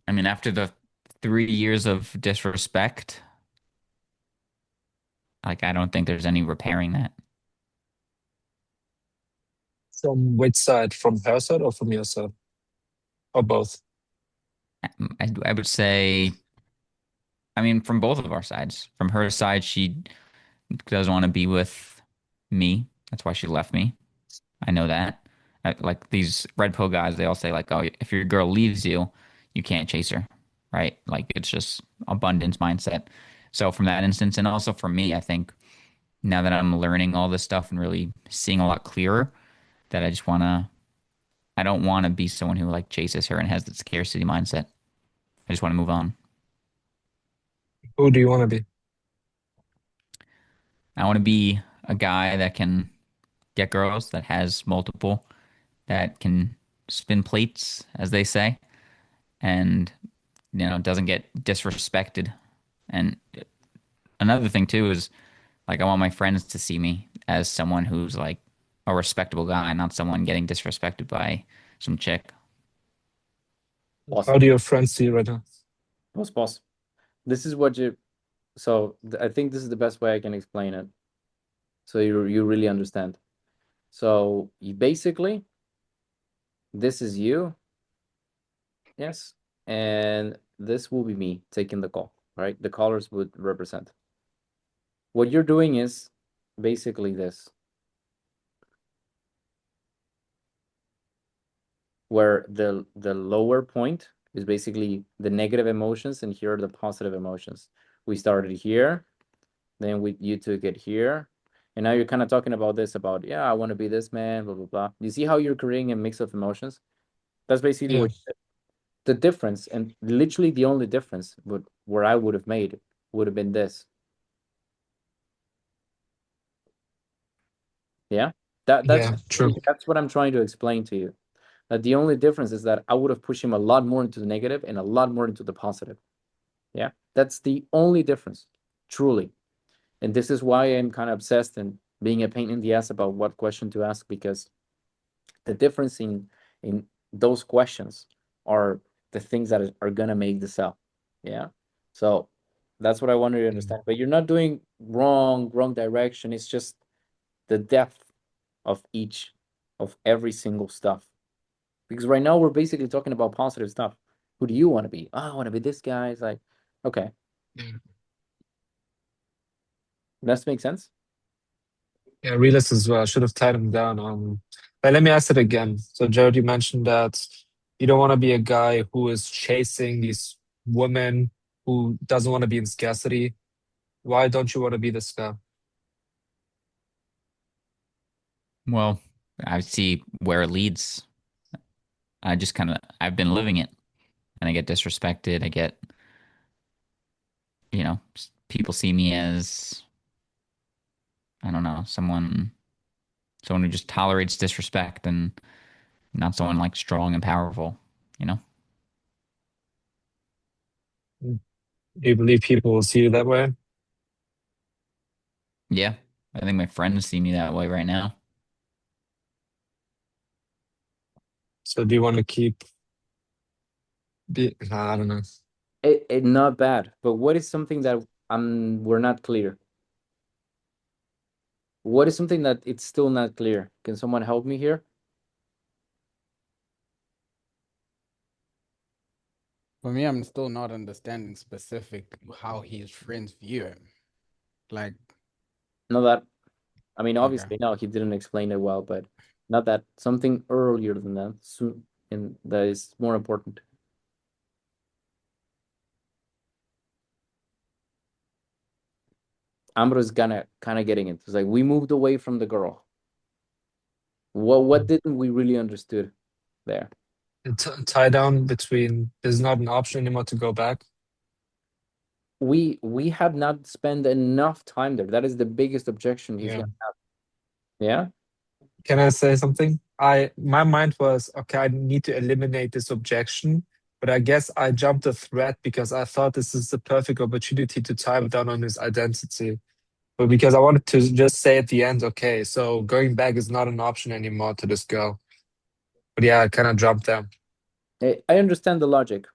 I mean, after the 3 years of disrespect, like I don't think there's any repairing that. From which side? From her side or from your side? Or both? I would say, I mean, from both of our sides. From her side, she doesn't want to be with me. That's why she left me. I know that. Like these red pill guys, they all say like, "Oh, if your girl leaves you, you can't chase her," right? Like it's just abundance mindset. So from that instance, and also for me, I think now that I'm learning all this stuff and really seeing a lot clearer, that I don't want to be someone who like chases her and has that scarcity mindset. I just want to move on. Who do you want to be? I want to be a guy that can get girls, that has multiple, that can spin plates, as they say, and doesn't get disrespected. And another thing too is like I want my friends to see me as someone who's like a respectable guy, not someone getting disrespected by some chick. Boss, How do your friends see you right now? boss. This is what you. So I think this is the best way I can explain it, so you really understand. So you basically, this is you, yes, and this will be me taking the call, right? The callers would represent. What you're doing is basically this, where the lower point is basically the negative emotions, and here are the positive emotions. We started here, then you took it here, and now you're kind of talking about this, about, yeah, I want to be this man, blah blah blah. You see how you're creating a mix of emotions? That's basically Yeah. what the difference, and literally the only difference would where I would have made would have been this. Yeah, that's Yeah, true. that's what I'm trying to explain to you. That the only difference is that I would have pushed him a lot more into the negative and a lot more into the positive. Yeah, that's the only difference, truly. And this is why I'm kind of obsessed and being a pain in the ass about what question to ask, because the difference in those questions are the things that are gonna make the sell. Yeah. So that's what I wanted to Mm. understand. But you're not doing wrong direction. It's just the depth of each of every single stuff. Because right now we're basically talking about positive stuff. Who do you want to be? Oh, I want to be this guy. It's like, okay, Yeah. does that make sense? Yeah, realist as well. I should have tied him down. But let me ask it again. So, Jared, you mentioned that you don't want to be a guy who is chasing these women who doesn't want to be in scarcity. Why don't you want to be this guy? Well, I see where it leads. I've been living it, and I get disrespected. I get, people see me as, I don't know, someone who just tolerates disrespect and not someone like strong and powerful, you know? Do you believe people will see you that way? Yeah. I think my friends see me that way right now. So, do you want to keep Nah, I don't know. It not bad, but what is something that we're not clear? What is something that it's still not clear? Can someone help me here? For me, I'm still not understanding specific how his friends view him. Like, No, that I mean, Okay. obviously, no, he didn't explain it well, but not that something earlier than that, soon, and that is more important. Ambro is gonna kind of getting it. It's like we moved away from the girl. What didn't we really understood there? Tie down between there's not an option anymore to go back. We have not spent enough time there. That is the biggest objection he's Yeah. gonna have. Yeah. Can I say something? My mind was okay. I need to eliminate this objection, but I guess I jumped the thread because I thought this is the perfect opportunity to tie him down on his identity. But because I wanted to just say at the end, okay, so going back is not an option anymore to this girl. But yeah, I kind of jumped there. I understand the logic.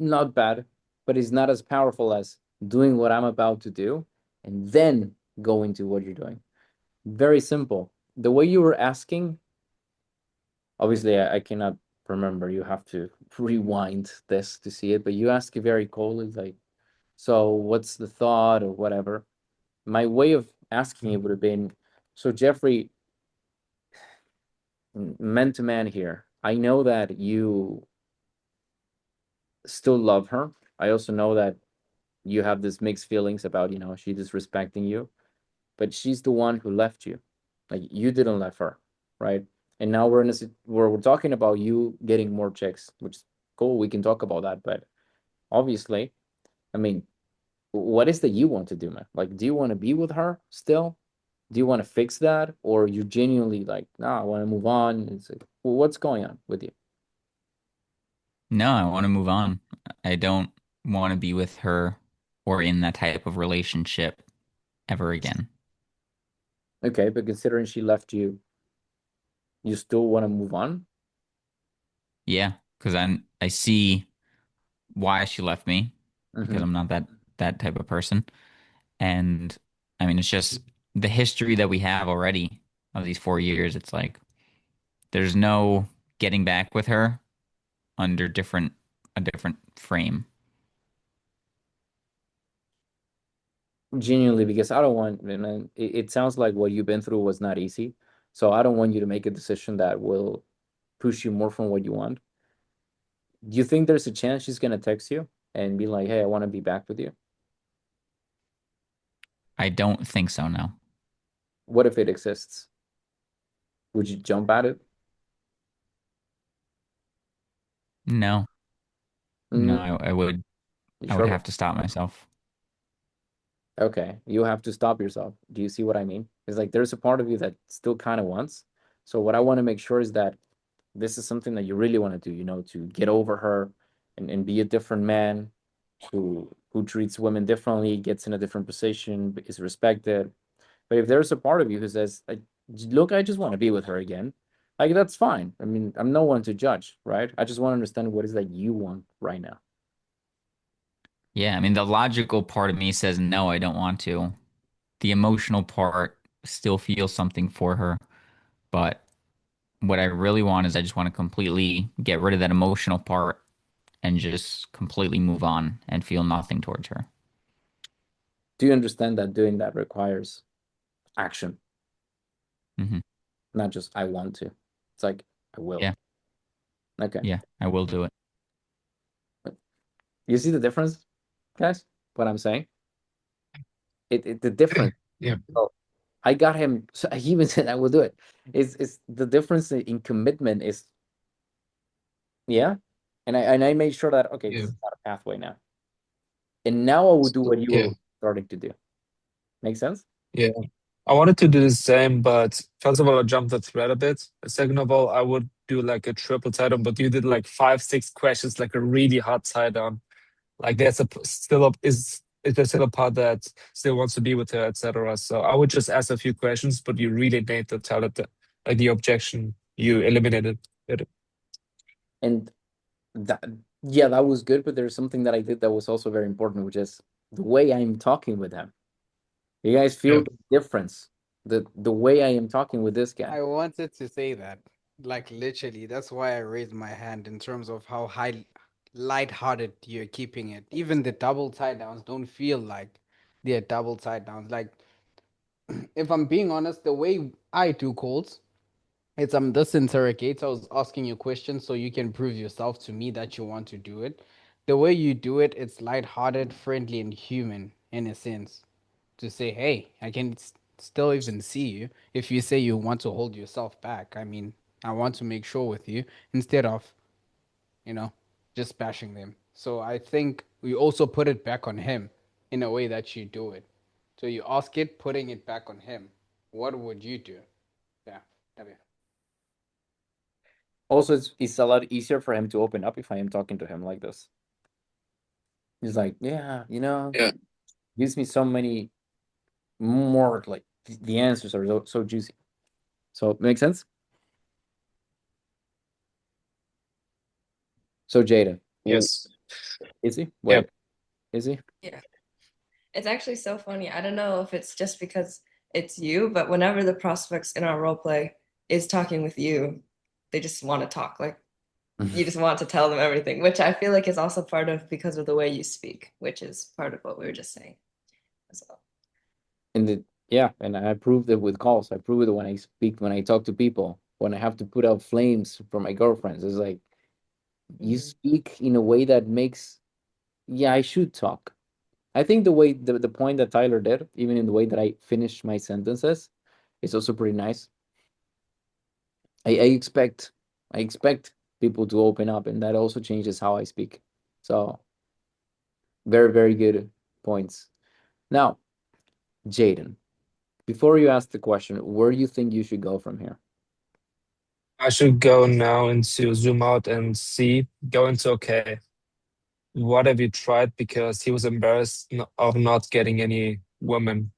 Not bad, but it's not as powerful as doing what I'm about to do and then going to what you're doing. Very simple. The way you were asking, obviously, I cannot remember. You have to rewind this to see it, but you ask it very coldly, like, so what's the thought or whatever. My way of asking it would have been, so Jeffrey, man to man here, I know that you still love her. I also know that you have this mixed feelings about, she disrespecting you, but she's the one who left you. Like you didn't left her, right? And now we're in where we're talking about you getting more chicks, which is cool. We can talk about that, but obviously, I mean, what is that you want to do, man? Like, do you want to be with her still? Do you want to fix that, or you genuinely like, nah, I want to move on? It's like, well, what's going on with you? No, I want to move on. I don't want to be with her or in that type of relationship ever again. Okay, but considering she left you, you still want to move on? Yeah, because I see why she left me because Mm-hmm. I'm not that type of person. And I mean, it's just the history that we have already of these 4 years. It's like there's no getting back with her under a different frame. Genuinely, because I don't want, and it sounds like what you've been through was not easy. So I don't want you to make a decision that will push you more from what you want. Do you think there's a chance she's gonna text you and be like, "Hey, I want to be back with you"? I don't think so, no. What if it exists? Would you jump at it? No. No, Mm, you I would struggle. have to stop myself. Okay, you have to stop yourself. Do you see what I mean? It's like there's a part of you that still kind of wants. So what I want to make sure is that this is something that you really want to do, to get over her and be a different man who treats women differently, gets in a different position, is respected. But if there's a part of you who says, look, I just want to be with her again, like that's fine. I mean, I'm no one to judge, right? I just want to understand what is that you want right now. Yeah, I mean, the logical part of me says no, I don't want to. The emotional part still feels something for her, but what I really want is I just want to completely get rid of that emotional part and just completely move on and feel nothing towards her. Do you understand that doing that requires action, Hmm. not just I want to? It's like I will. Yeah, Okay. yeah, I will do it. You see the difference, guys? What I'm saying? The difference. Yeah. Oh, I got him. So he even said I will do it. Is the difference in commitment is, yeah, and I made sure that okay, this Yeah. is not a pathway now, and now I will do what you Yeah. were starting to do. Make sense? Yeah. I wanted to do the same, but first of all, I jumped the thread a bit. Second of all, I would do like a triple tie down, but you did like five, six questions, like a really hard tie down. Like there's is there still a part that still wants to be with her, etc. So I would just ask a few questions, but you really made the tell it like the objection you eliminated it. And that, yeah, that was good. But there's something that I did that was also very important, which is the way I'm talking with him. You guys Yeah. feel the difference? The way I am talking with this guy. I wanted to say that. Like literally, that's why I raised my hand in terms of how light-hearted you're keeping it. Even the double tie downs don't feel like they're double tie downs. Like if I'm being honest, the way I do calls, it's this interrogator was asking you questions so you can prove yourself to me that you want to do it. The way you do it, it's lighthearted, friendly, and human in a sense. To say, hey, I can still even see you. If you say you want to hold yourself back, I mean, I want to make sure with you instead of, you know, just bashing them. So I think we also put it back on him in a way that you do it. So you ask it, putting it back on him. What would you do? Yeah. David. Also, it's a lot easier for him to open up if I am talking to him like this. He's like, yeah, Yeah. gives me so many more, like the answers are so juicy. So it makes sense. So Jada, Yes. is he? Yeah. Wait, is he? Yeah. It's actually so funny. I don't know if it's just because it's you, but whenever the prospects in our role play is talking with you, they just want to talk. Like you just want to tell them everything, which I feel like is also part of because of the way you speak, which is part of what we were just saying as well. And I proved it with calls. I prove it when I speak, when I talk to people, when I have to put out flames for my girlfriends. It's like you speak in a way that makes, yeah, I should talk. I think the point that Tyler did, even in the way that I finished my sentences, is also pretty nice. I expect people to open up, and that also changes how I speak. So very, very good points. Now, Jaden, before you ask the question, where do you think you should go from here? I should go now into zoom out and see, go into okay. What have you tried? Because he was embarrassed of not getting any woman.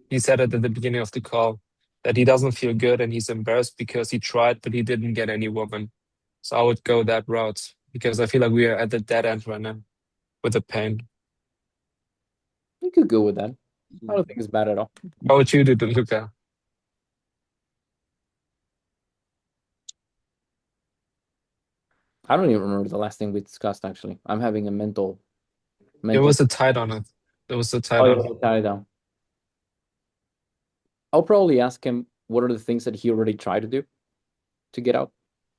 He said it at the beginning of the call that he doesn't feel good and he's embarrassed because he tried, but he didn't get any woman. So I would go that route because I feel like we are at the dead end right now with the pain. You could go with that. I don't think it's bad at all. How would you do, Luca? I don't even remember the last thing we discussed. Actually, I'm having a mental There mental. was a tide on it. There was a Oh tide yeah, on it. we'll tie it down. I'll probably ask him what are the things that he already tried to do to get out.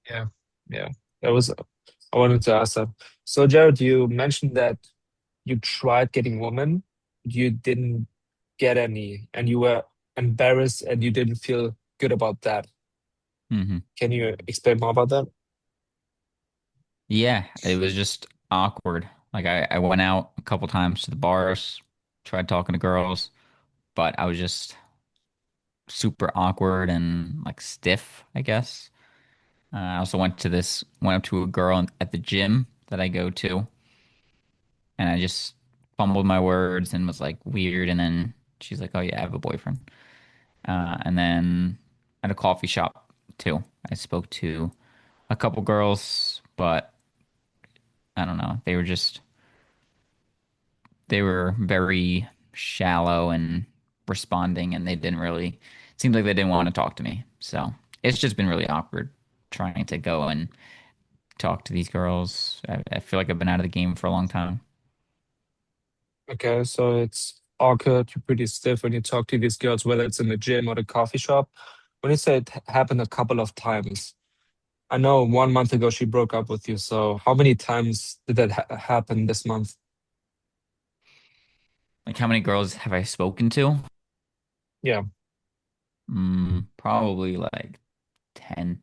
Yeah, yeah. That was. I wanted to ask that. So, Jared, you mentioned that you tried getting women, you didn't get any, and you were embarrassed and you didn't feel good about that. Hmm. Can you explain more about that? Yeah, it was just awkward. Like I went out a couple times to the bars, tried talking to girls, but I was just super awkward and like stiff, I guess. I also went up to a girl at the gym that I go to, and I just fumbled my words and was like weird. And then she's like, "Oh yeah, I have a boyfriend." And then at a coffee shop too, I spoke to a couple girls, but I don't know. They were very shallow and responding, and they didn't really. It seemed like they didn't want to talk to me. So it's just been really awkward trying to go and talk to these girls. I feel like I've been out of the game for a long time. Okay, so it's awkward, you're pretty stiff when you talk to these girls, whether it's in the gym or the coffee shop. When you say it happened a couple of times, I know 1 month ago she broke up with you, so how many times did that happen this month? Like, how many girls have I spoken to? Yeah, Probably like 10.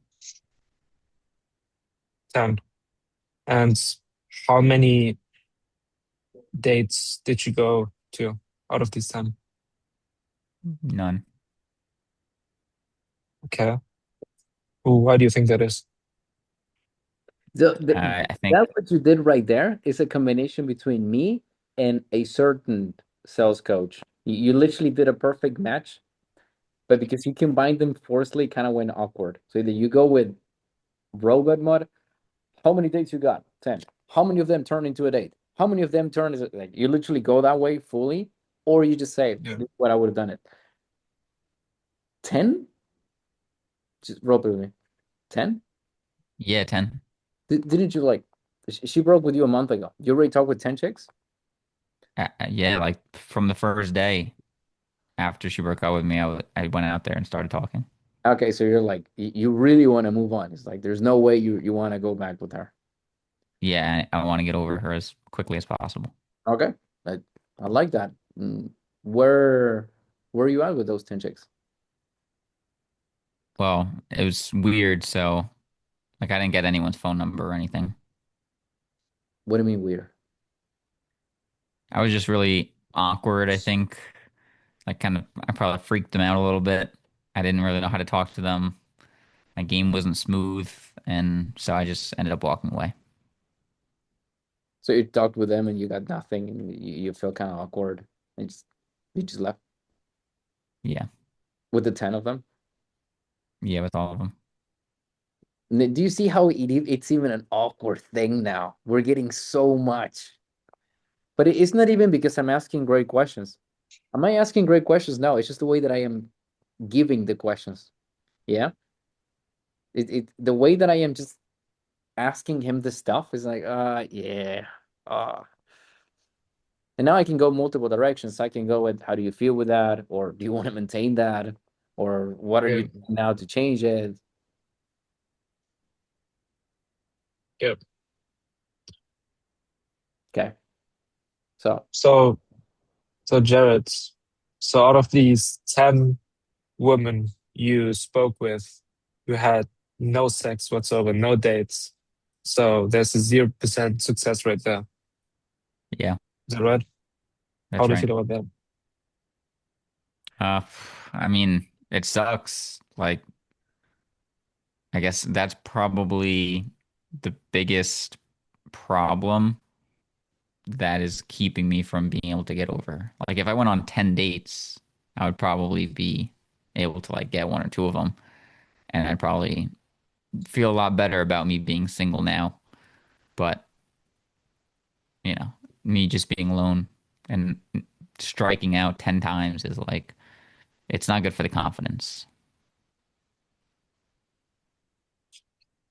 10. And how many dates did you go to out of these 10? None. Okay. Well, why do you think that is? I think That what you did right there is a combination between me and a certain sales coach. You literally did a perfect match, but because you combined them forcefully, kind of went awkward. So either you go with robot mode. How many dates you got? 10. How many of them turn into a date? How many of them turn is like you literally go that way fully, or you just say Yeah. this is what I would have done it. 10? Just roll with me. 10? yeah, 10. Didn't you like she broke with you a month ago? You already talked with 10 chicks? Yeah, like from the first day after she broke up with me, I went out there and started talking. Okay, so you're like you really want to move on. It's like there's no way you want to go back with her. Yeah, I want to get over her as quickly as possible. Okay, I I like that. Where where are you at with those 10 chicks? Well, it was weird, so like I didn't get anyone's phone number or anything. What do you mean weird? I was just really awkward, I think. Like kind of I probably freaked them out a little bit. I didn't really know how to talk to them. My game wasn't smooth, and so I just ended up walking away. So you talked with them and you got nothing, and you feel kind of awkward, and you just left Yeah. with the 10 of them. Yeah, with all of them. Do you see how it's even an awkward thing now? We're getting so much, but it's not even because I'm asking great questions. Am I asking great questions? No, it's just the way that I am giving the questions. Yeah, the way that I am just asking him the stuff is like, yeah, uh. And now I can go multiple directions. I can go with how do you feel with that, or do you want to maintain that, or what are Yeah. you doing now to change it? Yep. Okay, so So, so Jared, so out of these 10 women you spoke with, you had no sex whatsoever, no dates. So there's a 0% success rate there. Yeah, Is that right? How that's do you right. feel about that? Uh, I mean, it sucks. Like, I guess that's probably the biggest problem that is keeping me from being able to get over her. Like, if I went on 10 dates, I would probably be able to like get one or two of them, and I'd probably feel a lot better about me being single now. But, me just being alone and striking out 10 times is like, it's not good for the confidence.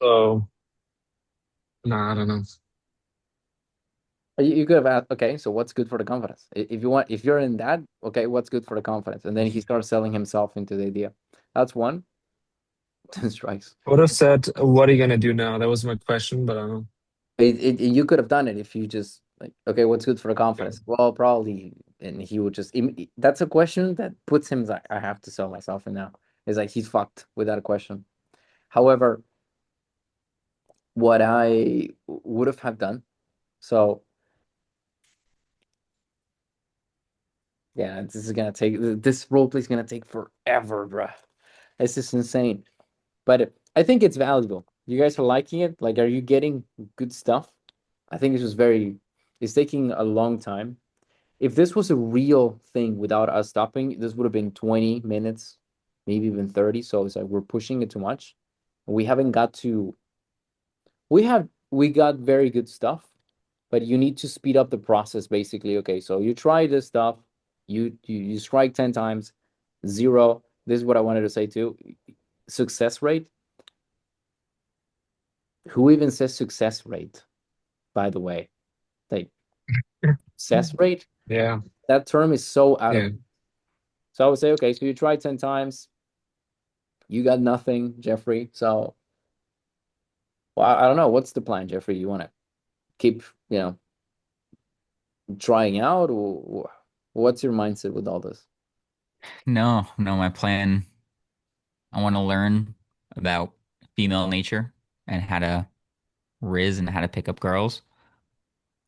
So, no, I don't know. you could have asked, okay, so what's good for the confidence? If you want, if you're in that, okay, what's good for the confidence? And then he starts selling himself into the idea. That's one. 10 strikes. I would have said, what are you gonna do now? That was my question, but I don't know. You could have done it if you just like, okay, what's good for the Yeah. confidence? Well, probably, and he would just. That's a question that puts him like, I have to sell myself in now. It's like he's fucked without a question. However, what I would have done, so yeah, this role play is gonna take forever, bruh. This is insane. But I think it's valuable. You guys are liking it? Like, are you getting good stuff? I think it's taking a long time. If this was a real thing without us stopping, this would have been 20 minutes, maybe even 30. So it's like we're pushing it too much. We haven't got to, we got very good stuff, but you need to speed up the process basically. Okay, so you try this stuff, you strike 10 times, zero. This is what I wanted to say too. Success rate. Who even says success rate, by the way? Like success rate, Yeah. that term is so out Yeah. of. So I would say, okay, so you tried 10 times, you got nothing, Jeffrey. So, well, I don't know. What's the plan, Jeffrey? You want to keep, trying out, or what's your mindset with all this? No, no, my plan, I want to learn about female nature and how to riz and how to pick up girls.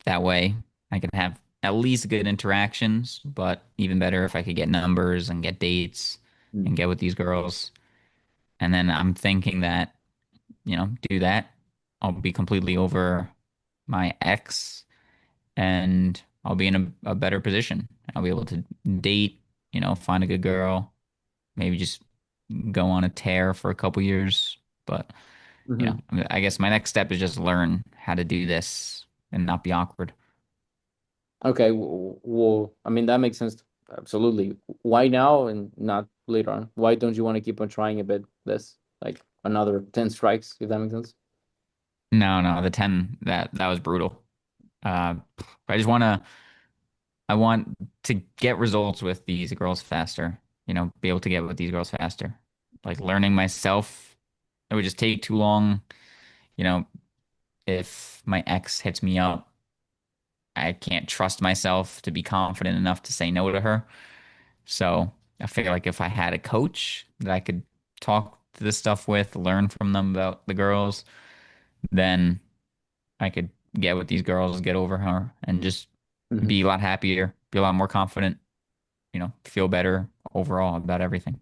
That way I can have at least good interactions, but even better if I could get numbers and get dates Hmm. and get with these girls. And then I'm thinking that, do that. I'll be completely over my ex and I'll be in a better position. I'll be able to date, find a good girl, maybe just go on a tear for a couple years. But, Hmm. I guess my next step is just learn how to do this and not be awkward. Okay, well, I mean, that makes sense. Absolutely. Why now and not later on? Why don't you want to keep on trying a bit this, like another 10 strikes, if that makes sense? No, no, the 10 that was brutal. Uh I just want to I want to get results with these girls faster, be able to get with these girls faster. Like learning myself, it would just take too long. You know, if my ex hits me up, I can't trust myself to be confident enough to say no to her. So I feel like if I had a coach that I could talk to this stuff with, learn from them about the girls, then I could get with these girls, get over her, and just Mhm. be a lot happier, be a lot more confident, feel better overall about everything.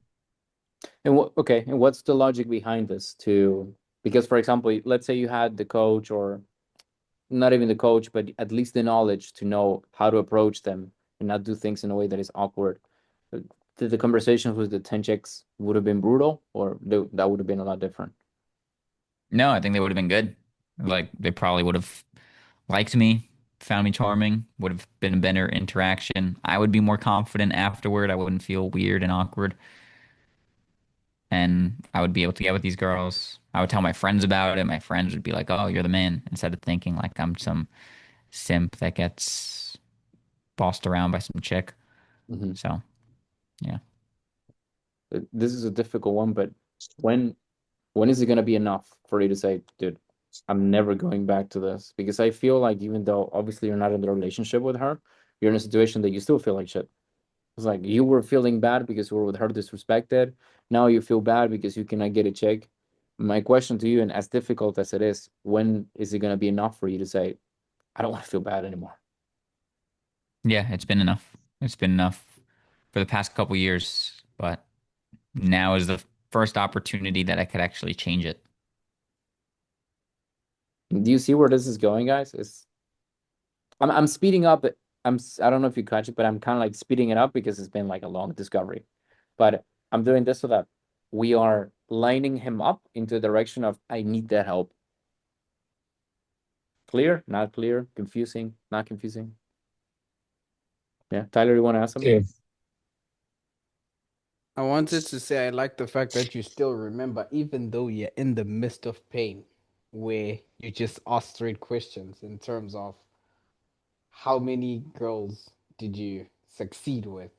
And okay, and what's the logic behind this to because for example, let's say you had the coach or not even the coach, but at least the knowledge to know how to approach them and not do things in a way that is awkward. Uh, The conversations with the 10 chicks would have been brutal or that would have been a lot different. No, I think they would have been good. Like they probably would have liked me, found me charming, would have been a better interaction. I would be more confident afterward. I wouldn't feel weird and awkward. And I would be able to get with these girls. I would tell my friends about it. My friends would be like, "Oh, you're the man," instead of thinking like I'm some simp that gets bossed around by some chick. Mhm. So, yeah. This is a difficult one, but when when is it going to be enough for you to say, dude, I'm never going back to this? Because I feel like even though obviously you're not in the relationship with her, you're in a situation that you still feel like shit. It's like you were feeling bad because you were with her disrespected. Now you feel bad because you cannot get a check. My question to you, and as difficult as it is, when is it going to be enough for you to say, I don't want to feel bad anymore? Yeah, it's been enough. It's been enough for the past couple years, but now is the first opportunity that I could actually change it. Do you see where this is going, guys? I'm speeding up. I don't know if you catch it, but I'm kind of like speeding it up because it's been like a long discovery. But I'm doing this so that we are lining him up into the direction of I need that help. Clear? Not clear? Confusing? Not confusing? Yeah. Tyler, you want to ask something? Yeah. I wanted to say I like the fact that you still remember, even though you're in the midst of pain, where you just ask straight questions in terms of how many girls did you succeed with,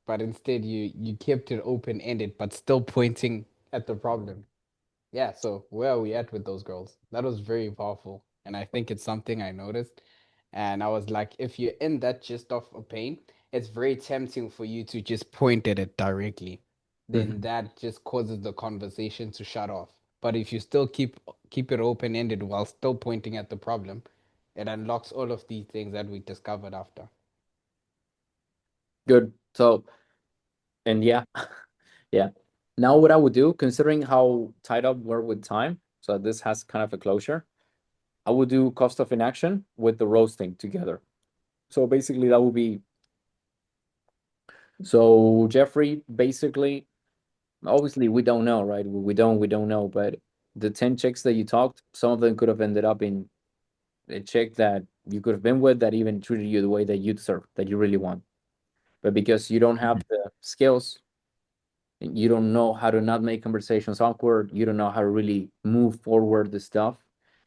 but instead you kept it open ended, but still pointing at the problem. Yeah, so where are we at with those girls? That was very powerful. And I think it's something I noticed. And I was like, if you're in that gist of a pain, it's very tempting for you to just point at it directly. Then Mhm. that just causes the conversation to shut off. But if you still keep it open ended while still pointing at the problem, it unlocks all of these things that we discovered after. Good. So, and yeah, yeah. Now, what I would do, considering how tied up we're with time, so this has kind of a closure, I would do cost of inaction with the roasting together. So basically, that would be so Jeffrey, basically, obviously we don't know, right? We don't know, but the 10 chicks that you talked, some of them could have ended up in a chick that you could have been with that even treated you the way that you deserve, that you really want. But because you don't have Mhm. the skills, you don't know how to not make conversations awkward, you don't know how to really move forward the stuff.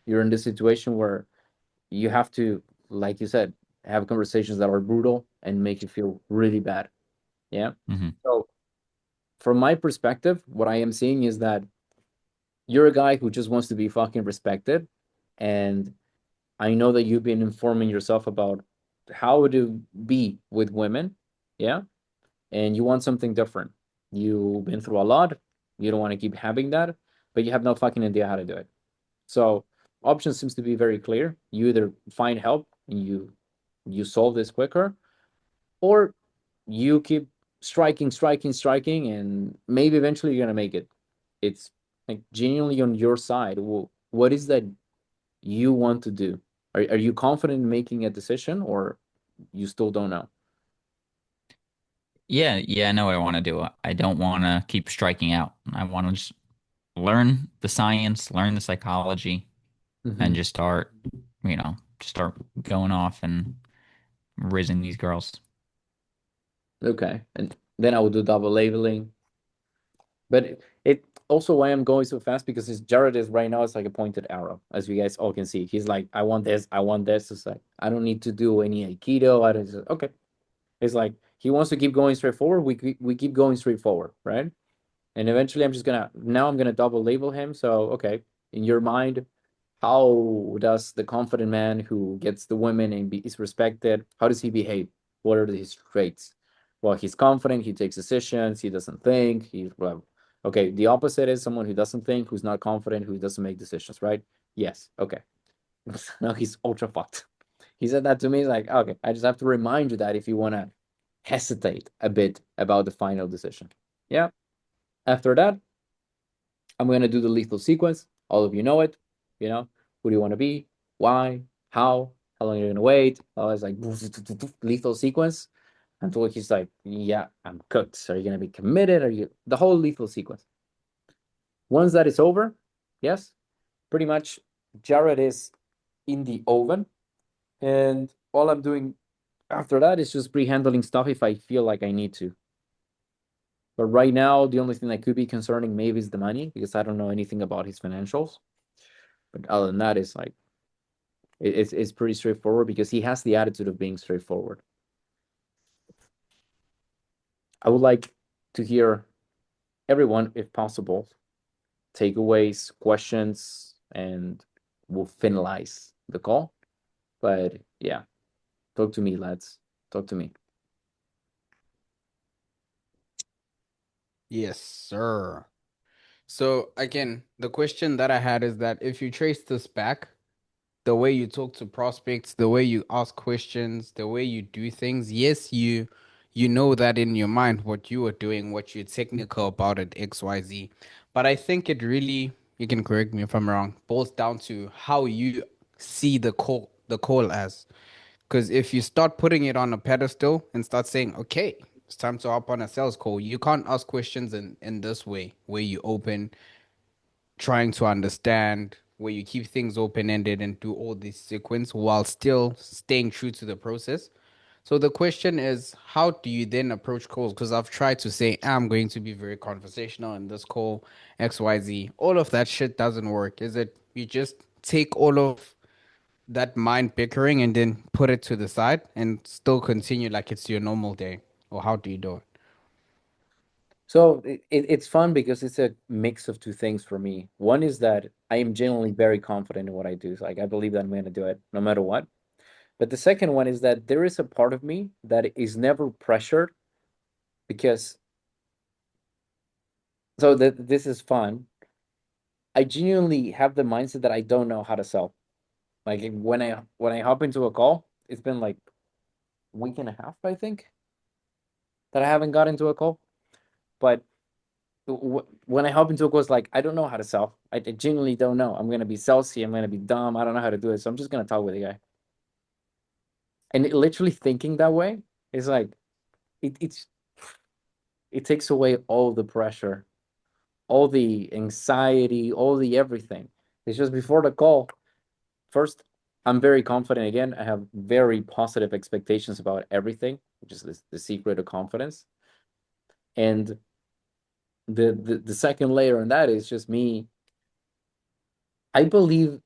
You're in this situation where you have to, like you said, have conversations that are brutal and make you feel really bad. Yeah. Mhm. So from my perspective, what I am seeing is that you're a guy who just wants to be fucking respected. And I know that you've been informing yourself about how to be with women. Yeah. And you want something different. You've been through a lot. You don't want to keep having that, but you have no fucking idea how to do it. So option seems to be very clear. You either find help and you solve this quicker, or you keep striking, and maybe eventually you're gonna make it. It's like genuinely on your side. What is that you want to do? Are you confident in making a decision, or you still don't know? Yeah, I know what I want to do. I don't want to keep striking out. I want to just learn the science, learn the psychology, and Mhm. just start going off and raising these girls. Okay, and then I will do double labeling. But it also why I'm going so fast because his Jared is right now it's like a pointed arrow, as you guys all can see. He's like, I want this, I want this. It's like I don't need to do any Aikido. I don't just, okay. It's like he wants to keep going straight forward. We keep going straight forward, right? And eventually, I'm gonna double label him. So okay, in your mind, how does the confident man who gets the women and is respected, how does he behave? What are his traits? Well, he's confident, he takes decisions, he doesn't think, he's well. Okay, the opposite is someone who doesn't think, who's not confident, who doesn't make decisions, right? Yes, okay. Now he's ultra fucked. He said that to me, like, okay, I just have to remind you that if you want to hesitate a bit about the final decision. Yeah. After that, I'm going to do the lethal sequence. All of you know it. You know, who do you want to be? Why? How long are you going to wait? I was like, lethal sequence until he's like, yeah, I'm cooked. Are you going to be committed? Are you the whole lethal sequence? Once that is over, yes, pretty much Jared is in the oven. And all I'm doing after that is just pre-handling stuff if I feel like I need to. But right now, the only thing that could be concerning maybe is the money because I don't know anything about his financials. But other than that, it's like it's pretty straightforward because he has the attitude of being straightforward. I would like to hear everyone, if possible, takeaways, questions, and we'll finalize the call. But yeah, talk to me, lads. Talk to me. Yes, sir. So again, the question that I had is that if you trace this back, the way you talk to prospects, the way you ask questions, the way you do things, yes, you know that in your mind what you are doing, what you're technical about it, XYZ. But I think it really, you can correct me if I'm wrong, boils down to how you see the call as. Because if you start putting it on a pedestal and start saying, okay, it's time to hop on a sales call, you can't ask questions in this way, where you open, trying to understand, where you keep things open ended and do all this sequence while still staying true to the process. So the question is, how do you then approach calls? Because I've tried to say I'm going to be very conversational in this call, XYZ. All of that shit doesn't work. Is it you just take all of that mind bickering and then put it to the side and still continue like it's your normal day? Or how do you do it? So it's fun because it's a mix of two things for me. One is that I am genuinely very confident in what I do. Like I believe that I'm going to do it no matter what. But the second one is that there is a part of me that is never pressured because so that this is fun. I genuinely have the mindset that I don't know how to sell. Like when I hop into a call, it's been like a week and a half, I think, that I haven't got into a call. But when I hop into a call, it's like I don't know how to sell. I genuinely don't know. I'm gonna be salesy. I'm gonna be dumb. I don't know how to do it. So I'm just gonna talk with the guy. And literally thinking that way is like it's it takes away all the pressure, all the anxiety, all the everything. It's just before the call. First, I'm very confident again. I have very positive expectations about everything, which is the secret of confidence. And the second layer on that is just me. I believe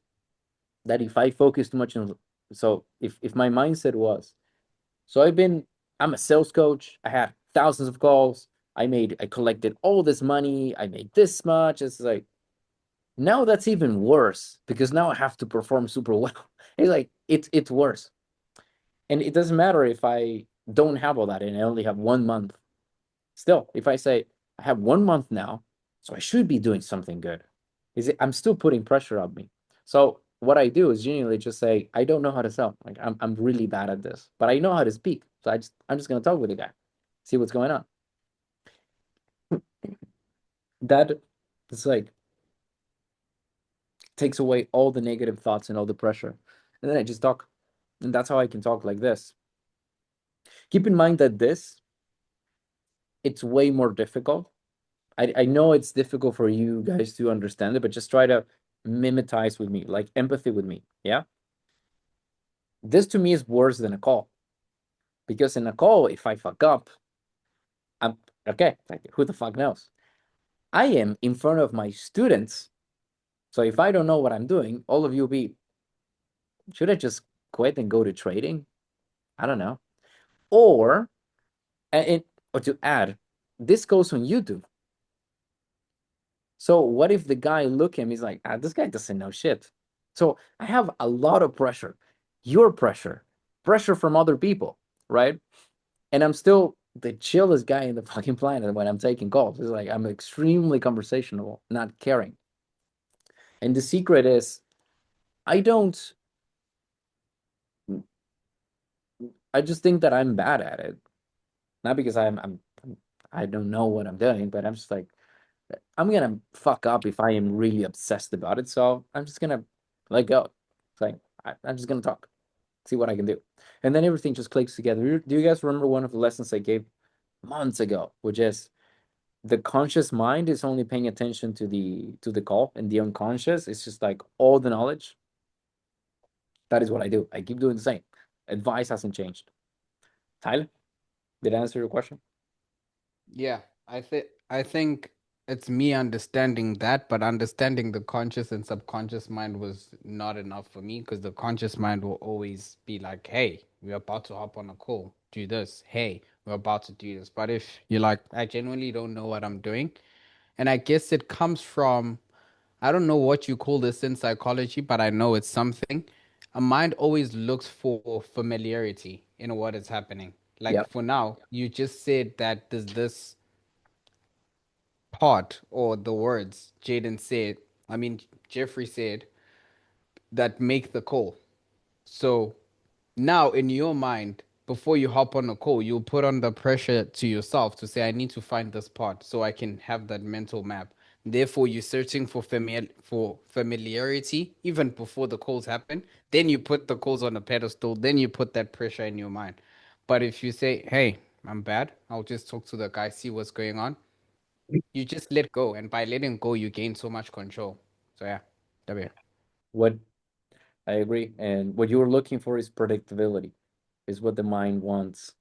that if I focus too much on so if my mindset was so I'm a sales coach, I had thousands of calls, I collected all this money, I made this much. It's like now that's even worse because now I have to perform super well. It's like it's worse. And it doesn't matter if I don't have all that and I only have 1 month. Still, if I say I have 1 month now, so I should be doing something good. I'm still putting pressure on me. So what I do is genuinely just say, I don't know how to sell. Like I'm really bad at this, but I know how to speak. So I'm just gonna talk with the guy, see what's going on. That it's like takes away all the negative thoughts and all the pressure. And then I just talk. And that's how I can talk like this. Keep in mind that it's way more difficult. I know it's difficult for you guys to understand it, but just try to mimetize with me, like empathy with me. Yeah. This to me is worse than a call. Because in a call, if I fuck up, I'm okay, like who the fuck knows? I am in front of my students. So if I don't know what I'm doing, all of you be, should I just quit and go to trading? I don't know. Or or to add, this goes on YouTube. So what if the guy look at him, he's like, this guy doesn't know shit. So I have a lot of pressure, your pressure from other people, right? And I'm still the chillest guy in the fucking planet when I'm taking calls. It's like I'm extremely conversational, not caring. And the secret is I don't I just think that I'm bad at it. Not because I don't know what I'm doing, but I'm just like I'm gonna fuck up if I am really obsessed about it. So I'm just gonna let go. It's like I'm just gonna talk, see what I can do, and then everything just clicks together. Do you guys remember one of the lessons I gave months ago, which is the conscious mind is only paying attention to the call, and the unconscious is just like all the knowledge. That is what I do. I keep doing the same. Advice hasn't changed. Tyler, did I answer your question? Yeah, I think it's me understanding that, but understanding the conscious and subconscious mind was not enough for me because the conscious mind will always be like, "Hey, we're about to hop on a call. Do this. Hey, we're about to do this." But if you're like, "I genuinely don't know what I'm doing," and I guess it comes from, I don't know what you call this in psychology, but I know it's something. A mind always looks for familiarity in what is happening. Like Yeah. for now, you just said that there's this part or the words Jaden said, I mean, Jeffrey said, that make the call. So now in your mind, before you hop on a call, you'll put on the pressure to yourself to say, I need to find this part so I can have that mental map. Therefore, you're searching for familiarity even before the calls happen. Then you put the calls on a pedestal. Then you put that pressure in your mind. But if you say, hey, I'm bad, I'll just talk to the guy, see what's going on, you just let go, and by letting go you gain so much control. So yeah, W. What I agree. And what you're looking for is predictability, is what the mind wants.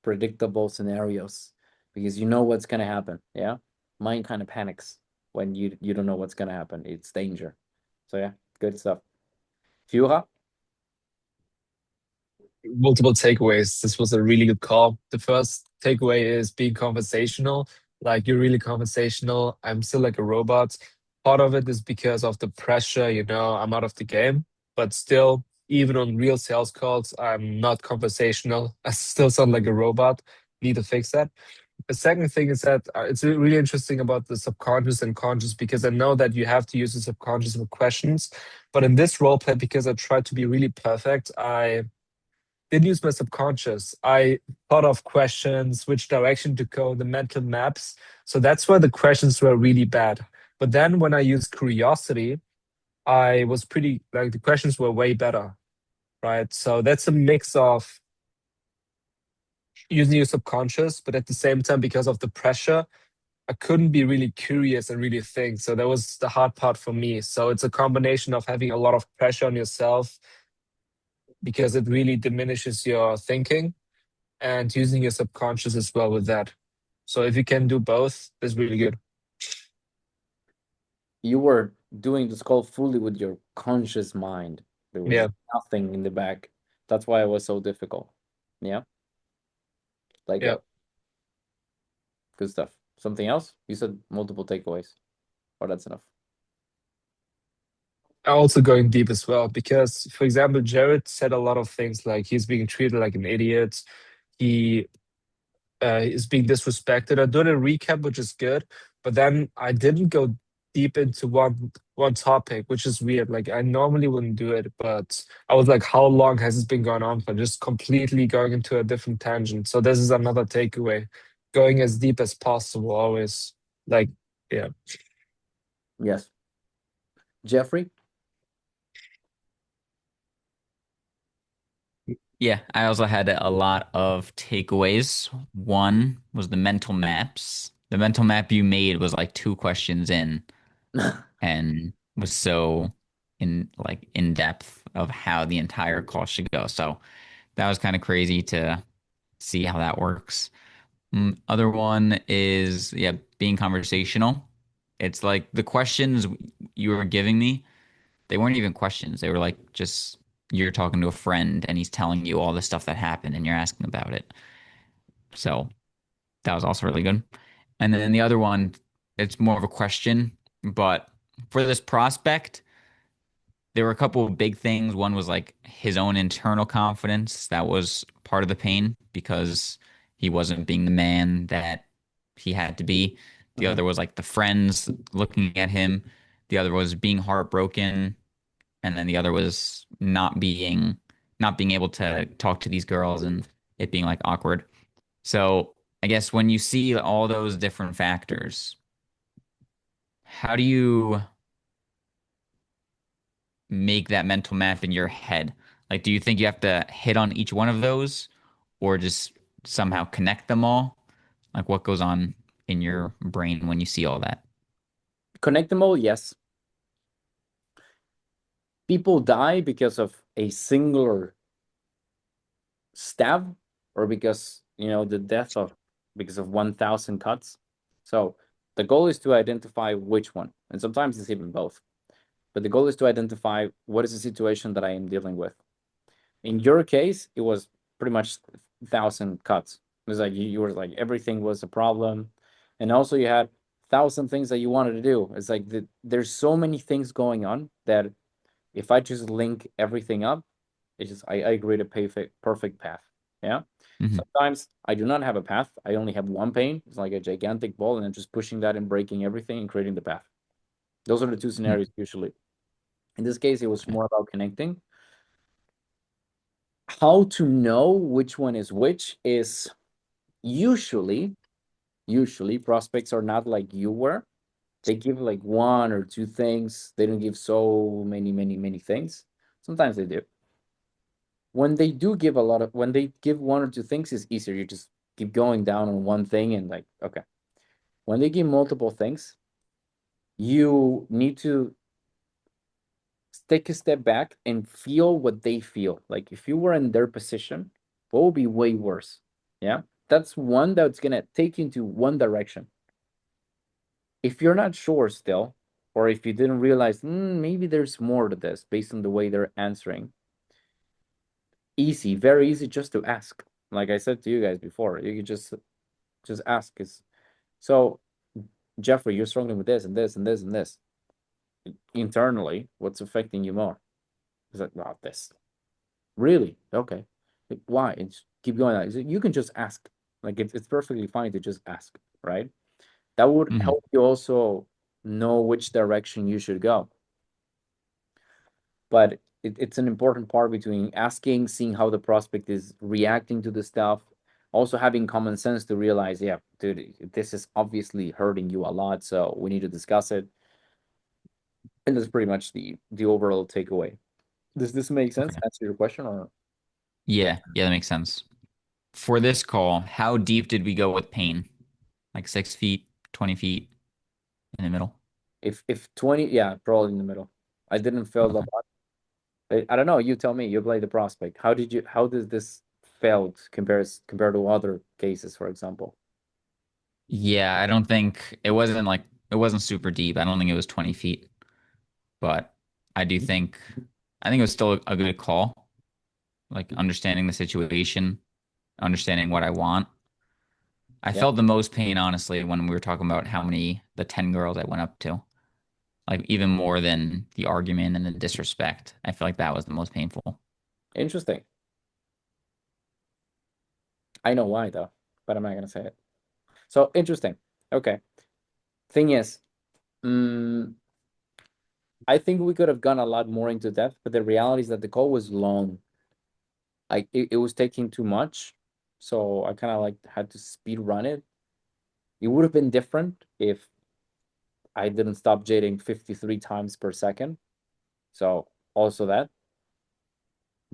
Predictable scenarios because you know what's gonna happen. Yeah. Mind kind of panics when you don't know what's gonna happen. It's danger. So yeah, good stuff. Fiora? Multiple takeaways. This was a really good call. The first takeaway is being conversational. Like you're really conversational. I'm still like a robot. Part of it is because of the pressure, I'm out of the game. But still, even on real sales calls, I'm not conversational. I still sound like a robot. Need to fix that. The second thing is that it's really interesting about the subconscious and conscious because I know that you have to use the subconscious with questions. But in this role play, because I tried to be really perfect, I didn't use my subconscious. I thought of questions, which direction to go, the mental maps. So that's why the questions were really bad. But then when I used curiosity, I was pretty like the questions were way better, right? So that's a mix of using your subconscious, but at the same time, because of the pressure, I couldn't be really curious and really think. So that was the hard part for me. So it's a combination of having a lot of pressure on yourself because it really diminishes your thinking and using your subconscious as well with that. So if you can do both, that's really good. You were doing this call fully with your conscious mind. There was Yeah. nothing in the back. That's why it was so difficult. Yeah. Like Yeah. good stuff. Something else? You said multiple takeaways. Or that's enough. Also going deep as well, because for example, Jared said a lot of things like he's being treated like an idiot. He is being disrespected. I did a recap, which is good, but then I didn't go deep into one topic, which is weird. Like I normally wouldn't do it, but I was like, how long has this been going on for? Just completely going into a different tangent. So this is another takeaway. Going as deep as possible, always. Like, yeah. Yes. Jeffrey? Yeah, I also had a lot of takeaways. One was the mental maps. The mental map you made was like two questions in and was so in depth of how the entire call should go. So that was kind of crazy to see how that works. Other one is yeah, being conversational. It's like the questions you were giving me, they weren't even questions. They were like just you're talking to a friend and he's telling you all the stuff that happened and you're asking about it. So That was also really good. And then the other one, it's more of a question, but for this prospect, there were a couple of big things. One was like his own internal confidence. That was part of the pain because he wasn't being the man that he had to be. The Mhm. other was like the friends looking at him. The other was being heartbroken. And then the other was not being able to talk to these girls and it being like awkward. So I guess when you see all those different factors, how do you make that mental map in your head? Like, do you think you have to hit on each one of those or just somehow connect them all? Like, what goes on in your brain when you see all that? Connect them all, yes. People die because of a singular stab or because, the death of because of 1,000 cuts. So the goal is to identify which one, and sometimes it's even both. But the goal is to identify what is the situation that I am dealing with. In your case, it was pretty much 1,000 cuts. It was like you were like everything was a problem, and also you had 1,000 things that you wanted to do. It's like there's so many things going on that if I just link everything up, it's just I agree a perfect path. Yeah. Hmm. Sometimes I do not have a path. I only have one pane. It's like a gigantic ball, and I'm just pushing that and breaking everything and creating the path. Those are the two scenarios usually. In this case, it was Okay. more about connecting. How to know which one is which is usually, usually prospects are not like you were. They give like one or two things. They don't give so many things. Sometimes they do. When they do give when they give one or two things, it's easier. You just keep going down on one thing and like, okay. When they give multiple things, you need to take a step back and feel what they feel. Like if you were in their position, what would be way worse? Yeah. That's one that's gonna take you into one direction. If you're not sure still, or if you didn't realize, maybe there's more to this based on the way they're answering, easy, very easy just to ask. Like I said to you guys before, you could just ask. Is so, Jeffrey, you're struggling with this and this and this and this. Internally, what's affecting you more? Is like, wow, this. Really? Okay. Like, why? And just keep going. You can just ask. Like it's perfectly fine to just ask, right? That would Hmm. help you also know which direction you should go. But it's an important part between asking, seeing how the prospect is reacting to the stuff, also having common sense to realize, yeah, dude, this is obviously hurting you a lot, so we need to discuss it. And that's pretty much the overall takeaway. Does this make sense? Okay. Answer your question or Yeah, that makes sense. For this call, how deep did we go with pain? Like 6 feet, 20 feet in the middle? if 20, yeah, probably in the middle. I didn't feel a Okay. lot. I don't know. You tell me. You play the prospect. How does this felt compared to other cases, for example? Yeah, I don't think it wasn't super deep. I don't think it was 20 feet, but I do think it was still a good call. Like understanding the situation, understanding what I want. I Yeah, felt the most pain, honestly, when we were talking about the 10 girls I went up to. Like even more than the argument and the disrespect. I feel like that was the most painful. interesting. I know why though, but I'm not gonna say it. So interesting. Okay. Thing is, mm, I think we could have gone a lot more into depth, but the reality is that the call was long. Like it was taking too much, so I kind of like had to speed run it. It would have been different if I didn't stop jading 53 times per second. So also that.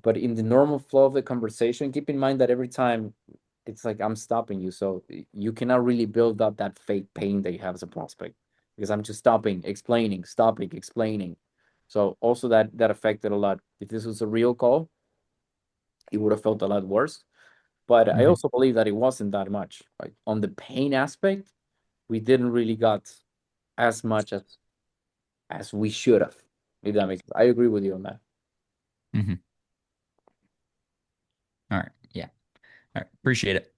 But in the normal flow of the conversation, keep in mind that every time it's like I'm stopping you. So you cannot really build up that fake pain that you have as a prospect because I'm just stopping, explaining. So also that affected a lot. If this was a real call, it would have felt a lot worse. But I Mhm. also believe that it wasn't that much. Like on the pain aspect, we didn't really got as much as we should have. If that makes sense. I agree with you on that. Mhm. All right. Yeah. All right. Appreciate it.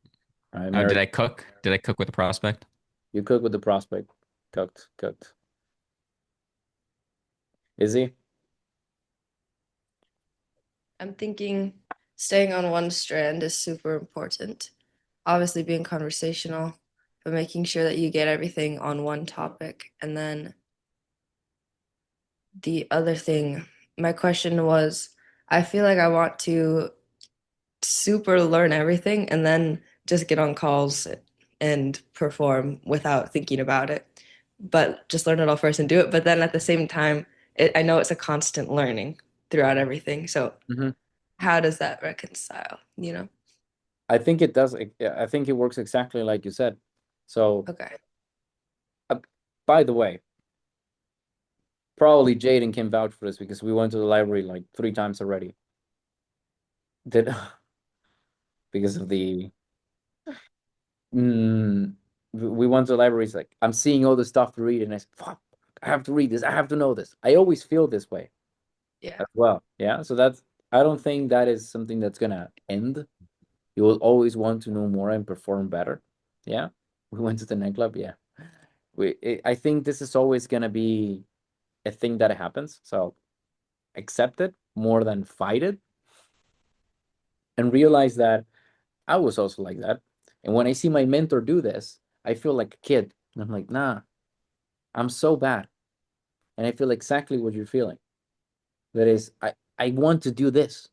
All right, Oh, did Merrick, I cook? Did I cook with the prospect? you cook with the prospect. Cooked, cooked. Izzy? I'm thinking staying on one strand is super important. Obviously, being conversational, but making sure that you get everything on one topic. And then the other thing, my question was, I feel like I want to super learn everything and then just get on calls and perform without thinking about it. But just learn it all first and do it. But then at the same time, I know it's a constant learning throughout everything. So Mhm. how does that reconcile, you know? I think it does. I think it works exactly like you said. So, Okay. by the way, probably Jaden can vouch for this because we went to the library like 3 times already. Did because of the we went to the library. It's like I'm seeing all the stuff to read, and I said, "Fuck, I have to read this. I have to know this." I always feel this way Yeah. as well. Yeah. So that's. I don't think that is something that's gonna end. You will always want to know more and perform better. Yeah. We went to the nightclub. Yeah. I think this is always gonna be a thing that happens. So accept it more than fight it, and realize that I was also like that. And when I see my mentor do this, I feel like a kid. And I'm like, nah, I'm so bad. And I feel exactly what you're feeling. That is, I want to do this,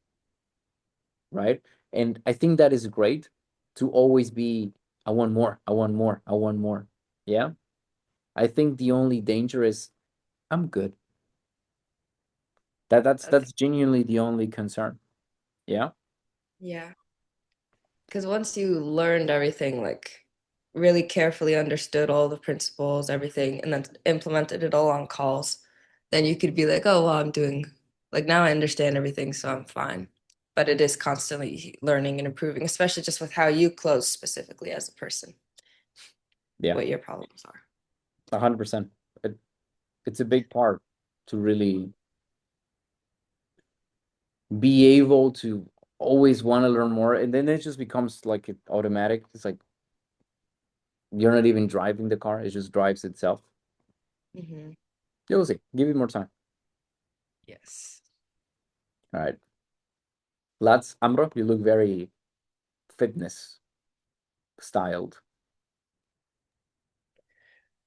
right? And I think that is great to always be, I want more, I want more, I want more. Yeah. I think the only danger is I'm good. That's genuinely the only concern. Yeah. Yeah. Because once you learned everything, like really carefully understood all the principles, everything, and then implemented it all on calls, then you could be like, oh, well, I'm doing, like now I understand everything, so I'm fine. But it is constantly learning and improving, especially just with how you close specifically as a person, Yeah. what your problems are. 100%. It's a big part to really be able to always want to learn more, and then it just becomes like it automatic. It's like you're not even driving the car, it just drives itself. Mm-hmm. You'll see. Give it more time. Yes. All right. Lads, Ambro, you look very fitness styled.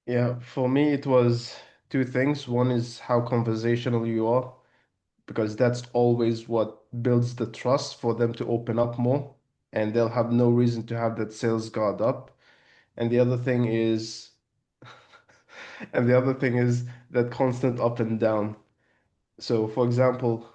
Yeah, for me, it was two things. One is how conversational you are, because that's always what builds the trust for them to open up more, and they'll have no reason to have that sales guard up. And the other thing is, and the other thing is that constant up and down. So, for example,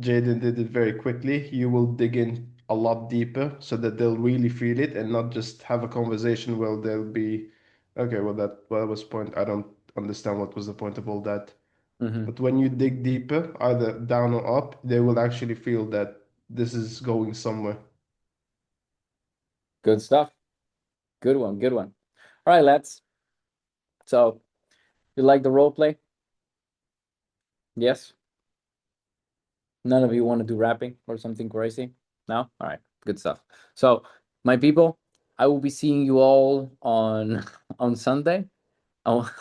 Jaden did it very quickly. You will dig in a lot deeper so that they'll really feel it and not just have a conversation where they'll be, okay, well, that was point. I don't understand what was the point of all that. Mm-hmm. But when you dig deeper, either down or up, they will actually feel that this is going somewhere. Good stuff. Good one. Good one. All right, lads. So, you like the role play? Yes. None of you want to do rapping or something crazy? No? All right. Good stuff. So, my people, I will be seeing you all on on Sunday. Oh,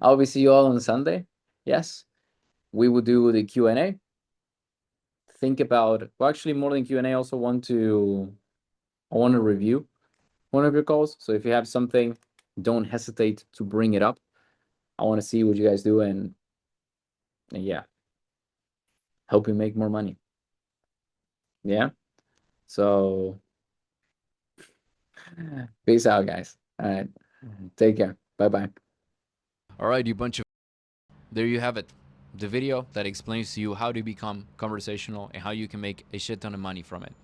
I'll be seeing you all on Sunday. Yes. We will do the Q&A. Think about, well, actually more than Q&A, I also want to review one of your calls. So if you have something, don't hesitate to bring it up. I want to see what you guys do, and yeah, help you make more money. Yeah. So peace out, guys. All right. Take care. Bye-bye. All right, you bunch of. There you have it. The video that explains to you how to become conversational and how you can make a shit ton of money from it.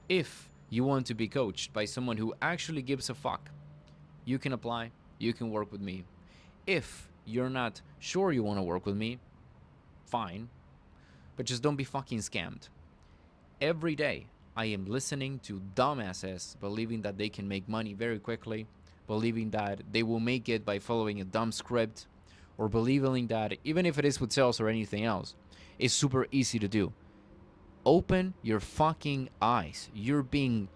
If you want to be coached by someone who actually gives a fuck, you can apply, you can work with me. If you're not sure you want to work with me, fine, but just don't be fucking scammed. Every day, I am listening to dumbasses believing that they can make money very quickly, believing that they will make it by following a dumb script, or believing that even if it is with sales or anything else, it's super easy to do. Open your fucking eyes. You're being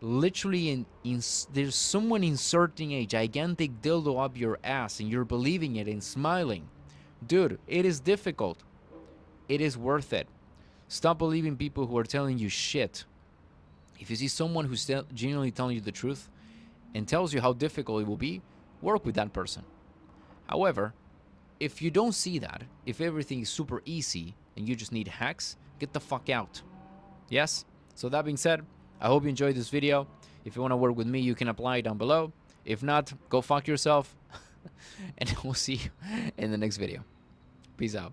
literally there's someone inserting a gigantic dildo up your ass and you're believing it and smiling. Dude, it is difficult. It is worth it. Stop believing people who are telling you shit. If you see someone who's genuinely telling you the truth and tells you how difficult it will be, work with that person. However, if you don't see that, if everything is super easy and you just need hacks, get the fuck out. Yes? So that being said, I hope you enjoyed this video. If you want to work with me, you can apply down below. If not, go fuck yourself. And we'll see you in the next video. Peace out.